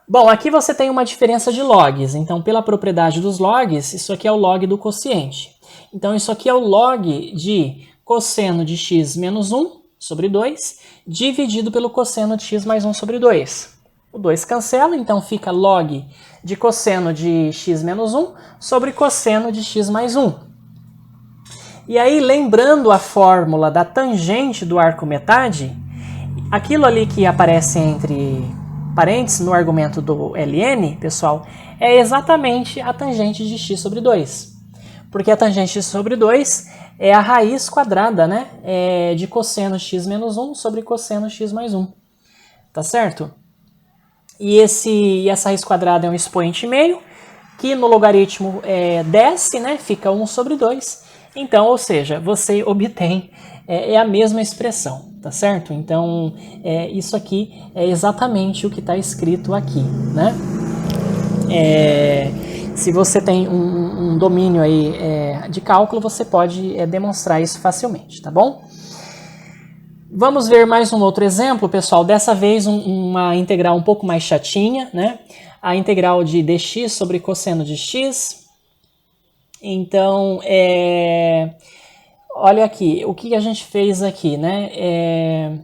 Bom, aqui você tem uma diferença de logs, então pela propriedade dos logs, isso aqui é o log do quociente. Então isso aqui é o log de cosseno de x menos 1 sobre 2, dividido pelo cosseno de x mais 1 sobre 2. O 2 cancela, então fica log de cosseno de x menos 1 sobre cosseno de x mais 1. E aí, lembrando a fórmula da tangente do arco metade, aquilo ali que aparece entre parênteses no argumento do ln, pessoal, é exatamente a tangente de x sobre 2. Porque a tangente de x sobre 2 é a raiz quadrada, né, de cosseno x menos 1 sobre cosseno x mais 1. Tá certo? E essa raiz quadrada é um expoente meio, que no logaritmo desce, né, fica 1 sobre 2. Então, ou seja, você obtém a mesma expressão, tá certo? Então, isso aqui é exatamente o que está escrito aqui, né? Se você tem um domínio aí de cálculo, você pode demonstrar isso facilmente, tá bom? Vamos ver mais um outro exemplo, pessoal. Dessa vez uma integral um pouco mais chatinha, né? A integral de dx sobre cosseno de x. Então, olha aqui, o que a gente fez aqui, né?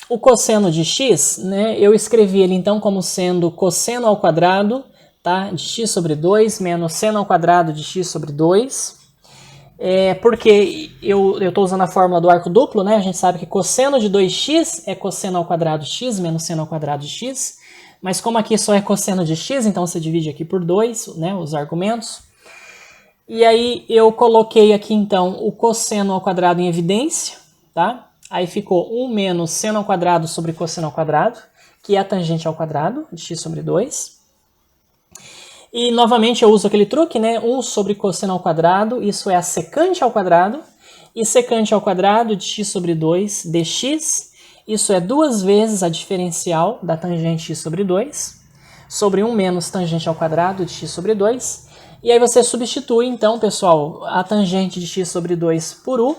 O cosseno de x, né? Eu escrevi ele então como sendo cosseno ao quadrado, tá? De x sobre 2 menos seno ao quadrado de x sobre 2. Porque eu estou usando a fórmula do arco duplo, né? A gente sabe que cosseno de 2x é cosseno ao quadrado de x menos seno ao quadrado de x. Mas como aqui só é cosseno de x, então você divide aqui por 2, né, os argumentos. E aí eu coloquei aqui então o cosseno ao quadrado em evidência, tá? Aí ficou 1 menos seno ao quadrado sobre cosseno ao quadrado, que é a tangente ao quadrado de x sobre 2. E novamente eu uso aquele truque, né? 1 sobre cosseno ao quadrado, isso é a secante ao quadrado. E secante ao quadrado de x sobre 2 dx, isso é 2 vezes a diferencial da tangente x sobre 2, sobre 1 menos tangente ao quadrado de x sobre 2. E aí você substitui, então, pessoal, a tangente de x sobre 2 por u.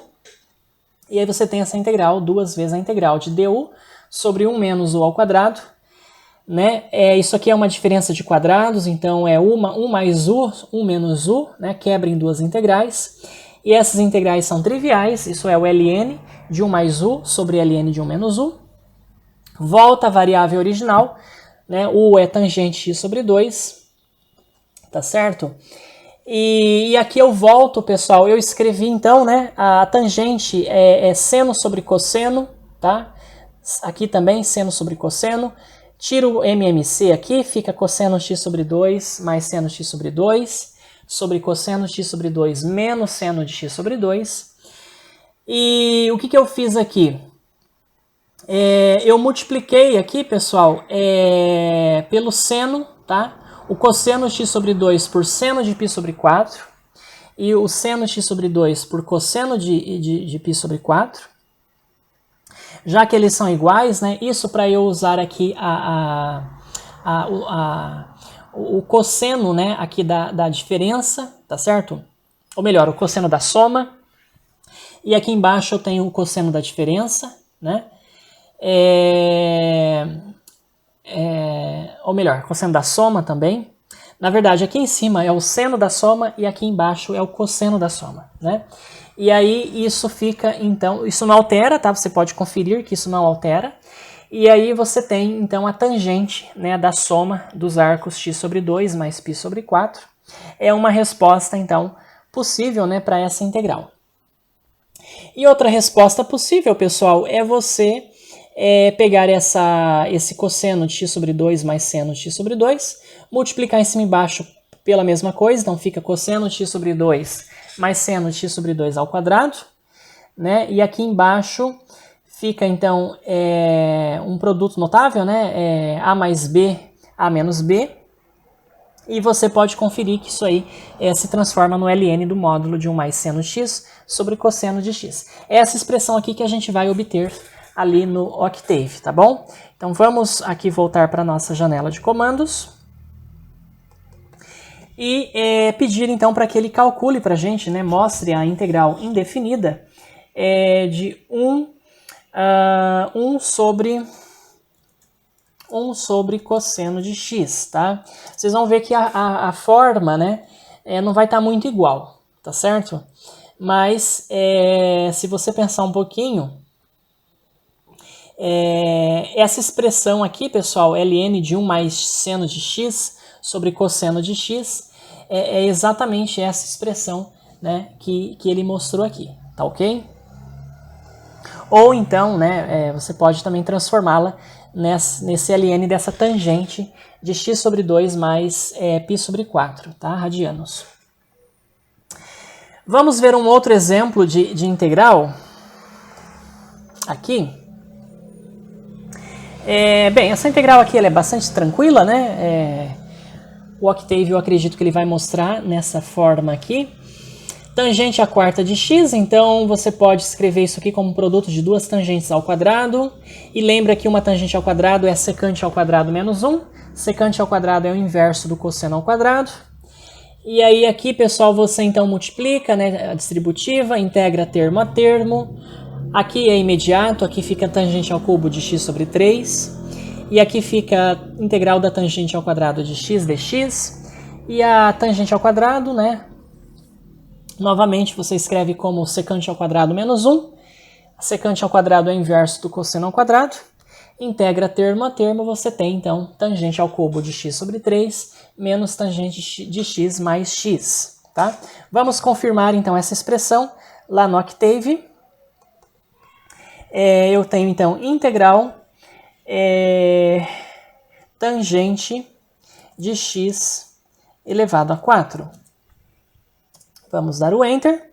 E aí você tem essa integral, 2 vezes a integral de du sobre 1 menos u ao quadrado. Né? Isso aqui é uma diferença de quadrados, então é 1 mais u, 1 menos u, né? Quebra em duas integrais. E essas integrais são triviais, isso é o ln de 1 mais u sobre ln de 1 menos u. Volta a variável original, né? U é tangente x sobre 2, tá certo? E aqui eu volto, pessoal, eu escrevi então, né? A tangente é seno sobre cosseno, tá? Aqui também seno sobre cosseno. Tiro o MMC aqui, fica cosseno x sobre 2 mais seno x sobre 2, sobre cosseno x sobre 2 menos seno de x sobre 2. E o que eu fiz aqui? Eu multipliquei aqui, pessoal, pelo seno, tá? O cosseno x sobre 2 por seno de π sobre 4, e o seno x sobre 2 por cosseno de π sobre 4. Já que eles são iguais, né, isso para eu usar aqui o cosseno, né, aqui da diferença, tá certo? Ou melhor, o cosseno da soma. E aqui embaixo eu tenho o cosseno da diferença, né? Ou melhor, cosseno da soma também. Na verdade, aqui em cima é o seno da soma e aqui embaixo é o cosseno da soma, né? E aí isso fica, então, isso não altera, tá? Você pode conferir que isso não altera. E aí você tem, então, a tangente, né, da soma dos arcos x sobre 2 mais π sobre 4. É uma resposta, então, possível, né, para essa integral. E outra resposta possível, pessoal, é você pegar esse cosseno de x sobre 2 mais seno de x sobre 2, multiplicar em cima e embaixo pela mesma coisa, então fica cosseno de x sobre 2 mais seno de x sobre 2 ao quadrado, né? E aqui embaixo fica, então, um produto notável, né? A mais b, a menos b. E você pode conferir que isso aí se transforma no ln do módulo de 1 mais seno x sobre cosseno de x. É essa expressão aqui que a gente vai obter ali no Octave, tá bom? Então vamos aqui voltar para a nossa janela de comandos. E pedir então para que ele calcule para a gente, né, mostre a integral indefinida de 1 sobre cosseno de x, tá? Vocês vão ver que a forma, né, não vai estar muito igual, tá certo? Mas se você pensar um pouquinho, essa expressão aqui, pessoal, ln de 1 mais seno de x sobre cosseno de x, é exatamente essa expressão, né, que ele mostrou aqui, tá ok? ou então, né, você pode também transformá-la nesse ln dessa tangente de x sobre 2 mais π sobre 4, tá? Radianos. Vamos ver um outro exemplo de integral aqui. Bem, essa integral aqui ela é bastante tranquila, né? O Octave eu acredito que ele vai mostrar nessa forma aqui. Tangente à quarta de x, então você pode escrever isso aqui como produto de duas tangentes ao quadrado. E lembra que uma tangente ao quadrado é secante ao quadrado menos 1. Secante ao quadrado é o inverso do cosseno ao quadrado. E aí aqui, pessoal, você então multiplica, né, a distributiva, integra termo a termo. Aqui é imediato, aqui fica a tangente ao cubo de x sobre 3. E aqui fica a integral da tangente ao quadrado de x dx. E a tangente ao quadrado, né? Novamente você escreve como secante ao quadrado menos 1. A secante ao quadrado é o inverso do cosseno ao quadrado. Integra termo a termo, você tem então tangente ao cubo de x sobre 3 menos tangente de x mais x. Tá? Vamos confirmar então essa expressão lá no Octave. Eu tenho então integral tangente de x elevado a 4. Vamos dar o Enter.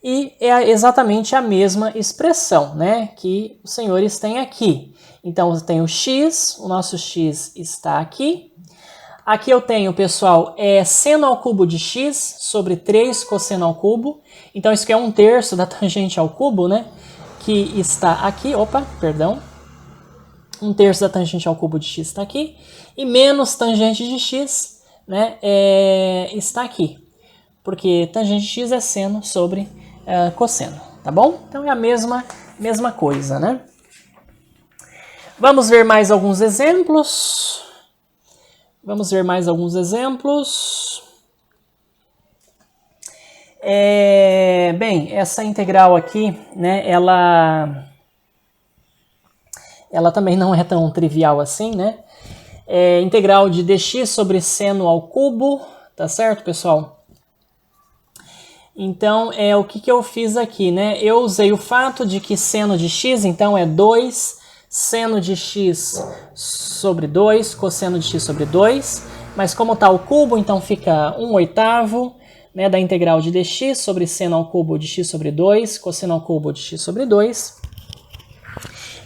E é exatamente a mesma expressão, né, que os senhores têm aqui. Então, eu tenho x, o nosso x está aqui. Aqui eu tenho, pessoal, seno ao cubo de x sobre 3 cosseno ao cubo. Então, isso aqui é 1/3 da tangente ao cubo, né, que está aqui. Opa, perdão. 1/3 da tangente ao cubo de x está aqui. E menos tangente de x, né, está aqui. Porque tangente de x é seno sobre cosseno, tá bom? Então é a mesma coisa, né? Vamos ver mais alguns exemplos. Bem, essa integral aqui, né, ela também não é tão trivial assim, né? Integral de dx sobre seno ao cubo, tá certo, pessoal? Então, o que eu fiz aqui, né? Eu usei o fato de que seno de x, então, é 2 seno de x sobre 2, cosseno de x sobre 2. Mas como está o cubo, então fica 1/8, né, da integral de dx sobre seno ao cubo de x sobre 2, cosseno ao cubo de x sobre 2.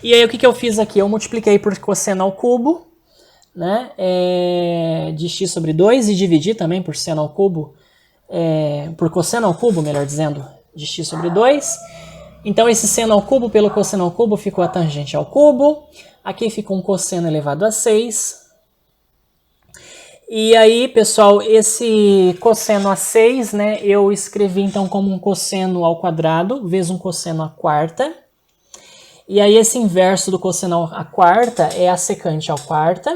E aí, o que eu fiz aqui? Eu multipliquei por cosseno ao cubo, né, de x sobre 2 e dividi também por seno ao cubo, por cosseno ao cubo, melhor dizendo, de x sobre 2. Então, esse seno ao cubo pelo cosseno ao cubo ficou a tangente ao cubo. Aqui fica um cosseno elevado a 6. E aí, pessoal, esse cosseno a 6, né, eu escrevi então como um cosseno ao quadrado, vezes um cosseno à quarta. E aí, esse inverso do cosseno à quarta é a secante à quarta,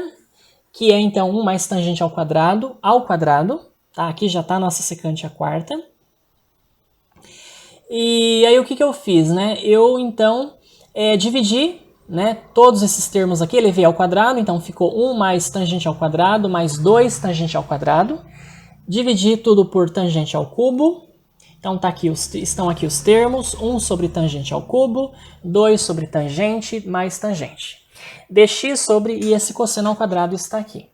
que é então 1 mais tangente ao quadrado. Tá? Aqui já está a nossa secante à quarta. E aí o que eu fiz, né? Eu então dividi, né, todos esses termos aqui, elevei ao quadrado, então ficou 1 mais tangente ao quadrado, mais 2 tangente ao quadrado. Dividi tudo por tangente ao cubo. Então estão aqui os termos, 1 sobre tangente ao cubo, 2 sobre tangente, mais tangente. Dx sobre, e esse cosseno ao quadrado está aqui.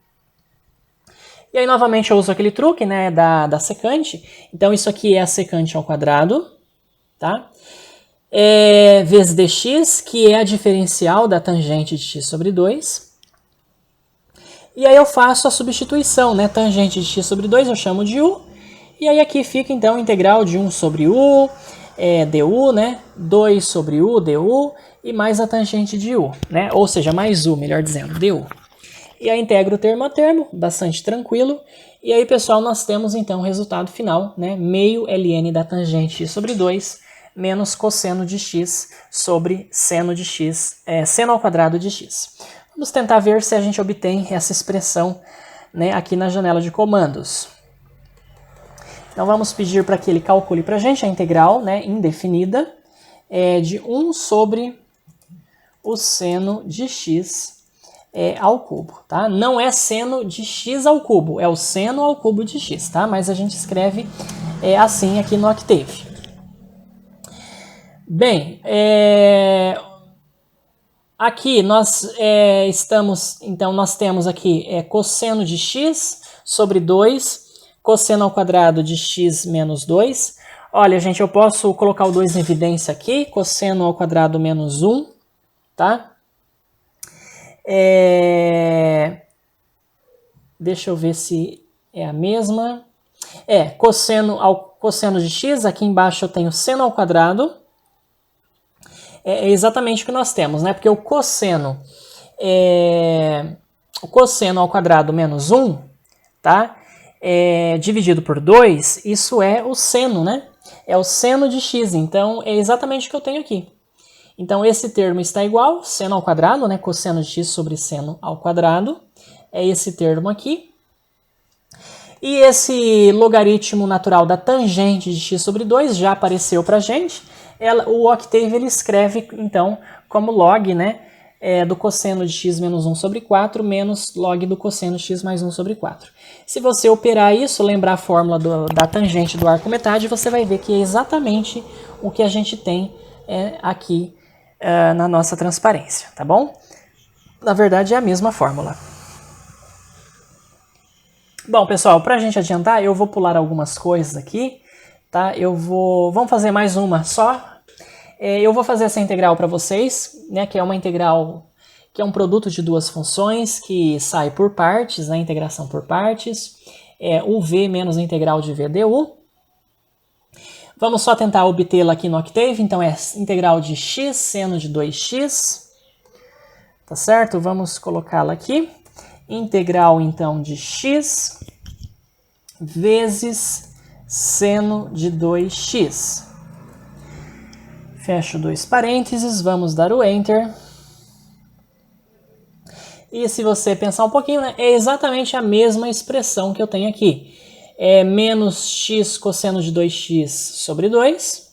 E aí, novamente, eu uso aquele truque, né, da secante. Então, isso aqui é a secante ao quadrado, tá? Vezes dx, que é a diferencial da tangente de x sobre 2. E aí eu faço a substituição, né? Tangente de x sobre 2 eu chamo de u. E aí aqui fica, então, integral de 1 sobre u, du, né? 2 sobre u, du, e mais a tangente de u, né? Ou seja, mais u, melhor dizendo, du. E aí integro termo a termo, bastante tranquilo. E aí, pessoal, nós temos então o resultado final, né? Meio ln da tangente x sobre 2 menos cosseno de x sobre seno de x, seno ao quadrado de x. Vamos tentar ver se a gente obtém essa expressão, né, aqui na janela de comandos. Então vamos pedir para que ele calcule para a gente a integral, né, indefinida, de 1 sobre o seno de x ao cubo, tá? Não é seno de x ao cubo, é o seno ao cubo de x, tá? Mas a gente escreve assim aqui no Octave. Bem, aqui nós então nós temos aqui cosseno de x sobre 2, cosseno ao quadrado de x menos 2. Olha, gente, eu posso colocar o 2 em evidência aqui, cosseno ao quadrado menos 1, tá? Deixa eu ver se é a mesma. Cosseno de x, aqui embaixo eu tenho seno ao quadrado. É exatamente o que nós temos, né? Porque o cosseno ao quadrado menos 1, tá? Dividido por 2, isso é o seno, né? É o seno de x, então é exatamente o que eu tenho aqui. Então esse termo está igual, seno ao quadrado, né? Cosseno de x sobre seno ao quadrado, é esse termo aqui. E esse logaritmo natural da tangente de x sobre 2 já apareceu para a gente. O Octave ele escreve, então, como log, né, do cosseno de x menos 1 sobre 4 menos log do cosseno de x mais 1 sobre 4. Se você operar isso, lembrar a fórmula da tangente do arco metade, você vai ver que é exatamente o que a gente tem aqui na nossa transparência, tá bom? Na verdade, é a mesma fórmula. Bom, pessoal, para a gente adiantar, eu vou pular algumas coisas aqui, tá? Vamos fazer mais uma só. Eu vou fazer essa integral para vocês, né? Que é uma integral que é um produto de duas funções que sai por partes, né? Integração por partes. UV menos integral de V du. Vamos só tentar obtê-la aqui no Octave. Então é integral de x seno de 2x. Tá certo? Vamos colocá-la aqui. Integral, então, de x vezes seno de 2x. Fecho dois parênteses, vamos dar o Enter. E se você pensar um pouquinho, né, é exatamente a mesma expressão que eu tenho aqui. É menos x cosseno de 2x sobre 2,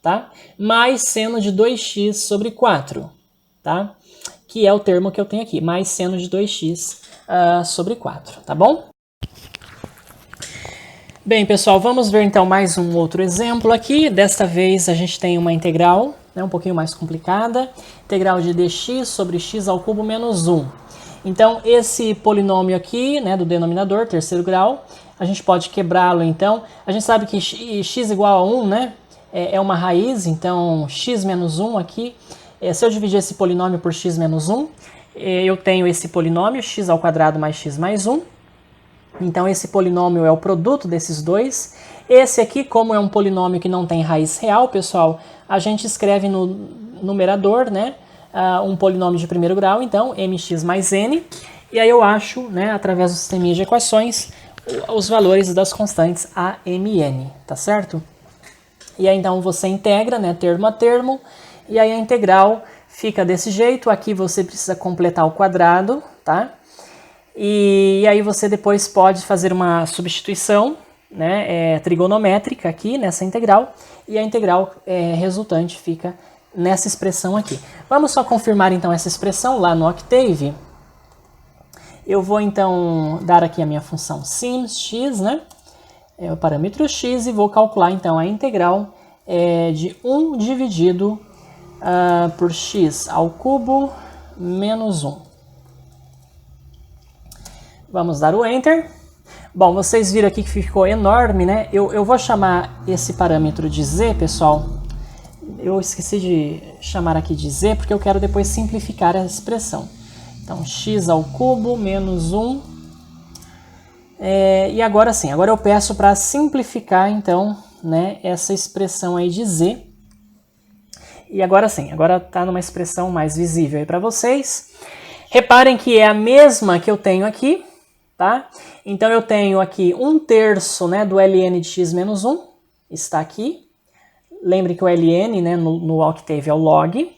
tá? Mais seno de 2x sobre 4, tá? Que é o termo que eu tenho aqui, mais seno de 2x sobre 4, tá bom? Bem, pessoal, vamos ver então mais um outro exemplo aqui. Desta vez a gente tem uma integral, né, um pouquinho mais complicada. Integral de dx sobre x ao cubo menos 1. Então, esse polinômio aqui, né, do denominador, terceiro grau, a gente pode quebrá-lo, então. A gente sabe que x igual a 1, né, é uma raiz, então x menos 1 aqui. Se eu dividir esse polinômio por x menos 1, eu tenho esse polinômio, x ao quadrado mais x mais 1. Então, esse polinômio é o produto desses dois. Esse aqui, como é um polinômio que não tem raiz real, pessoal, a gente escreve no numerador, né, um polinômio de primeiro grau, então, mx mais n. E aí eu acho, né, através do sisteminha de equações, os valores das constantes a, m e n, tá certo? E aí, então, você integra, né, termo a termo. E aí a integral fica desse jeito. Aqui você precisa completar o quadrado, tá? E aí você depois pode fazer uma substituição, né, trigonométrica aqui nessa integral. E a integral resultante fica nessa expressão aqui. Vamos só confirmar então essa expressão lá no Octave. Eu vou então dar aqui a minha função sims x, né? O parâmetro x, e vou calcular então a integral de 1 dividido por x ao cubo menos 1. Vamos dar o Enter. Bom, vocês viram aqui que ficou enorme, né? Eu vou chamar esse parâmetro de z, pessoal. Eu esqueci de chamar aqui de z, porque eu quero depois simplificar a expressão. Então, x ao cubo menos 1. E agora sim, agora eu peço para simplificar, então, né, essa expressão aí de z. E agora sim, agora está numa expressão mais visível aí para vocês. Reparem que é a mesma que eu tenho aqui, tá? Então eu tenho aqui 1/3, né, do ln de x menos 1, está aqui. Lembre que o ln, né, no Octave é o log.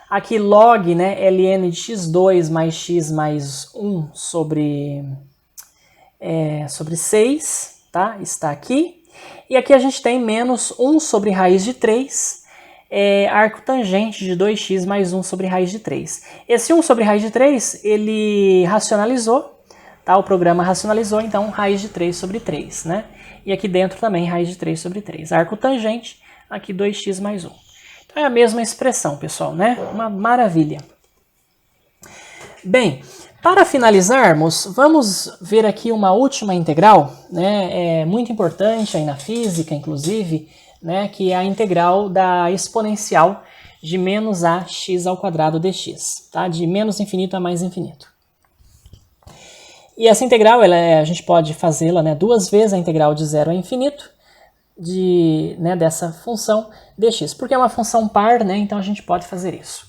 Aqui log, né, ln de x2 mais x mais 1 sobre 6, tá? Está aqui. E aqui a gente tem menos 1 sobre raiz de 3, arco tangente de 2x mais 1 sobre raiz de 3. Esse 1 sobre raiz de 3, ele racionalizou, tá? O programa racionalizou, então, raiz de 3 sobre 3, né? E aqui dentro também raiz de 3 sobre 3. Arco tangente, aqui 2x mais 1. É a mesma expressão, pessoal, né? Uma maravilha. Bem, para finalizarmos, vamos ver aqui uma última integral, né? É muito importante aí na física, inclusive, né? Que é a integral da exponencial de menos ax² dx, tá? De menos infinito a mais infinito. E essa integral, a gente pode fazê-la, né, duas vezes a integral de 0 a infinito dessa função dx, porque é uma função par, né? Então a gente pode fazer isso.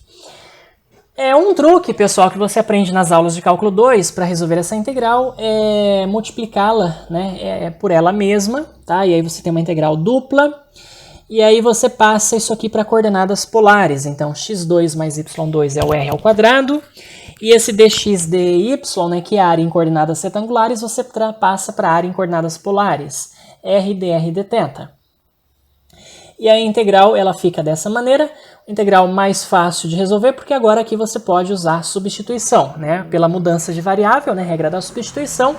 É um truque, pessoal, que você aprende nas aulas de cálculo 2 para resolver essa integral é multiplicá-la, né, por ela mesma, tá? E aí você tem uma integral dupla, e aí você passa isso aqui para coordenadas polares. Então, x2 mais y2 é o r², e esse dx dy, né, que é a área em coordenadas retangulares, você passa para a área em coordenadas polares, r dr dθ. E a integral ela fica dessa maneira, integral mais fácil de resolver, porque agora aqui você pode usar substituição, né? Pela mudança de variável, né? Regra da substituição,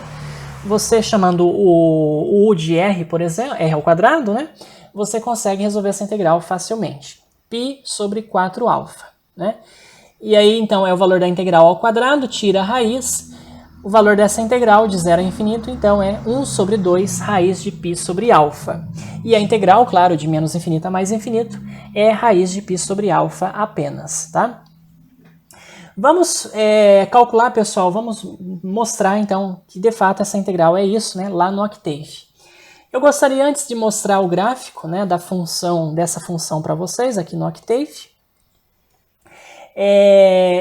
você chamando o u de r, por exemplo, r², né? Você consegue resolver essa integral facilmente. Π sobre 4α, né? E aí, então, é o valor da integral ao quadrado, tira a raiz. O valor dessa integral de 0 a infinito, então, é 1 sobre 2 raiz de π sobre α. E a integral, claro, de menos infinito a mais infinito, é raiz de π sobre α apenas, tá? Vamos calcular, pessoal, vamos mostrar, então, que de fato essa integral é isso, né, lá no Octave. Eu gostaria, antes de mostrar o gráfico, né, dessa função para vocês aqui no Octave,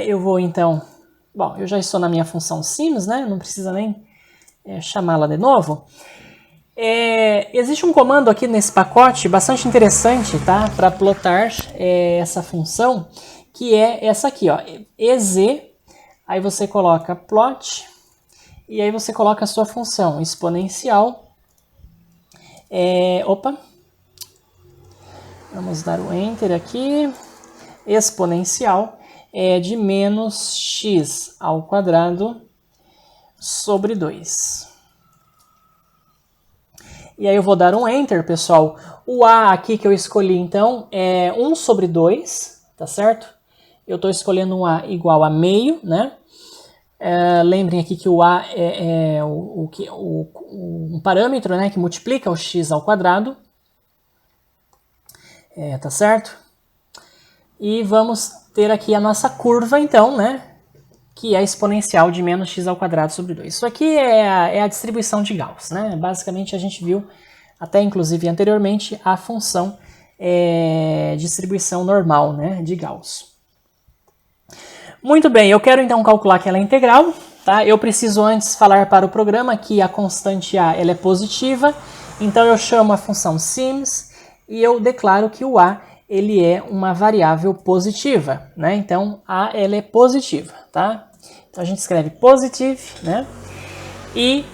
eu vou, então... Bom, eu já estou na minha função sims, né? Não precisa nem chamá-la de novo. Existe um comando aqui nesse pacote bastante interessante, tá? Para plotar essa função, que é essa aqui, ó. EZ, aí você coloca plot, e aí você coloca a sua função exponencial. Vamos dar o Enter aqui. Exponencial de menos x² sobre 2. E aí eu vou dar um Enter, pessoal. O A aqui que eu escolhi, então, é 1 sobre 2, tá certo? Eu estou escolhendo um A igual a meio, né? Lembrem aqui que o A é um parâmetro, né, que multiplica o x². Tá certo? E vamos ter aqui a nossa curva, então, né? Que é a exponencial de menos x² sobre 2. Isso aqui é a distribuição de Gauss, né? Basicamente, a gente viu, até inclusive anteriormente, a função distribuição normal, né? De Gauss. Muito bem, eu quero então calcular aquela integral, tá? Eu preciso antes falar para o programa que a constante A ela é positiva, então eu chamo a função sims e eu declaro que o A ele é uma variável positiva, né? Então, A ela é positiva, tá? Então, a gente escreve positive, né? E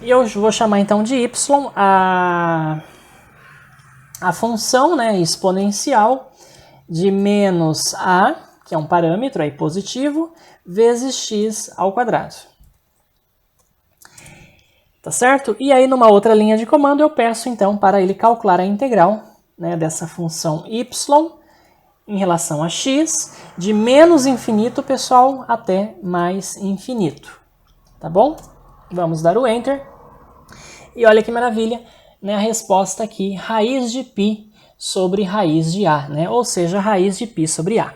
eu vou chamar, então, de y a função, né, exponencial de menos A, que é um parâmetro aí positivo, vezes x². Tá certo? E aí, numa outra linha de comando, eu peço, então, para ele calcular a integral, né, dessa função y em relação a x, de menos infinito, pessoal, até mais infinito. Tá bom? Vamos dar o Enter. E olha que maravilha, né, a resposta aqui, raiz de π sobre raiz de A, né? Ou seja, raiz de π sobre A,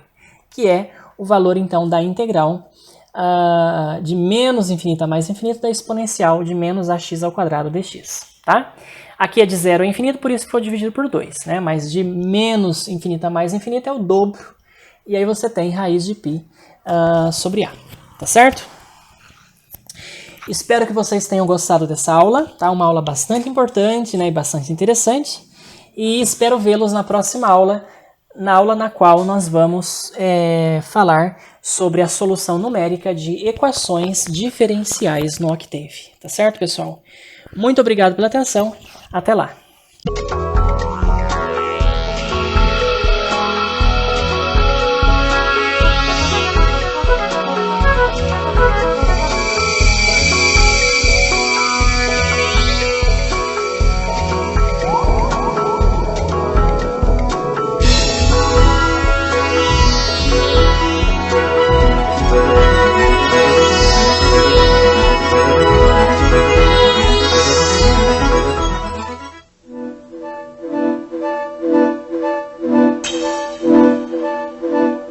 que é o valor, então, da integral de menos infinito a mais infinito da exponencial de menos ax² dx, tá? Aqui é de 0 a infinito, por isso que foi dividido por 2, né? Mas de menos infinito a mais infinito é o dobro. E aí você tem raiz de π sobre A, tá certo? Espero que vocês tenham gostado dessa aula, tá? Uma aula bastante importante, né? E bastante interessante. E espero vê-los na próxima aula, na qual nós vamos falar sobre a solução numérica de equações diferenciais no Octave. Tá certo, pessoal? Muito obrigado pela atenção. Até lá!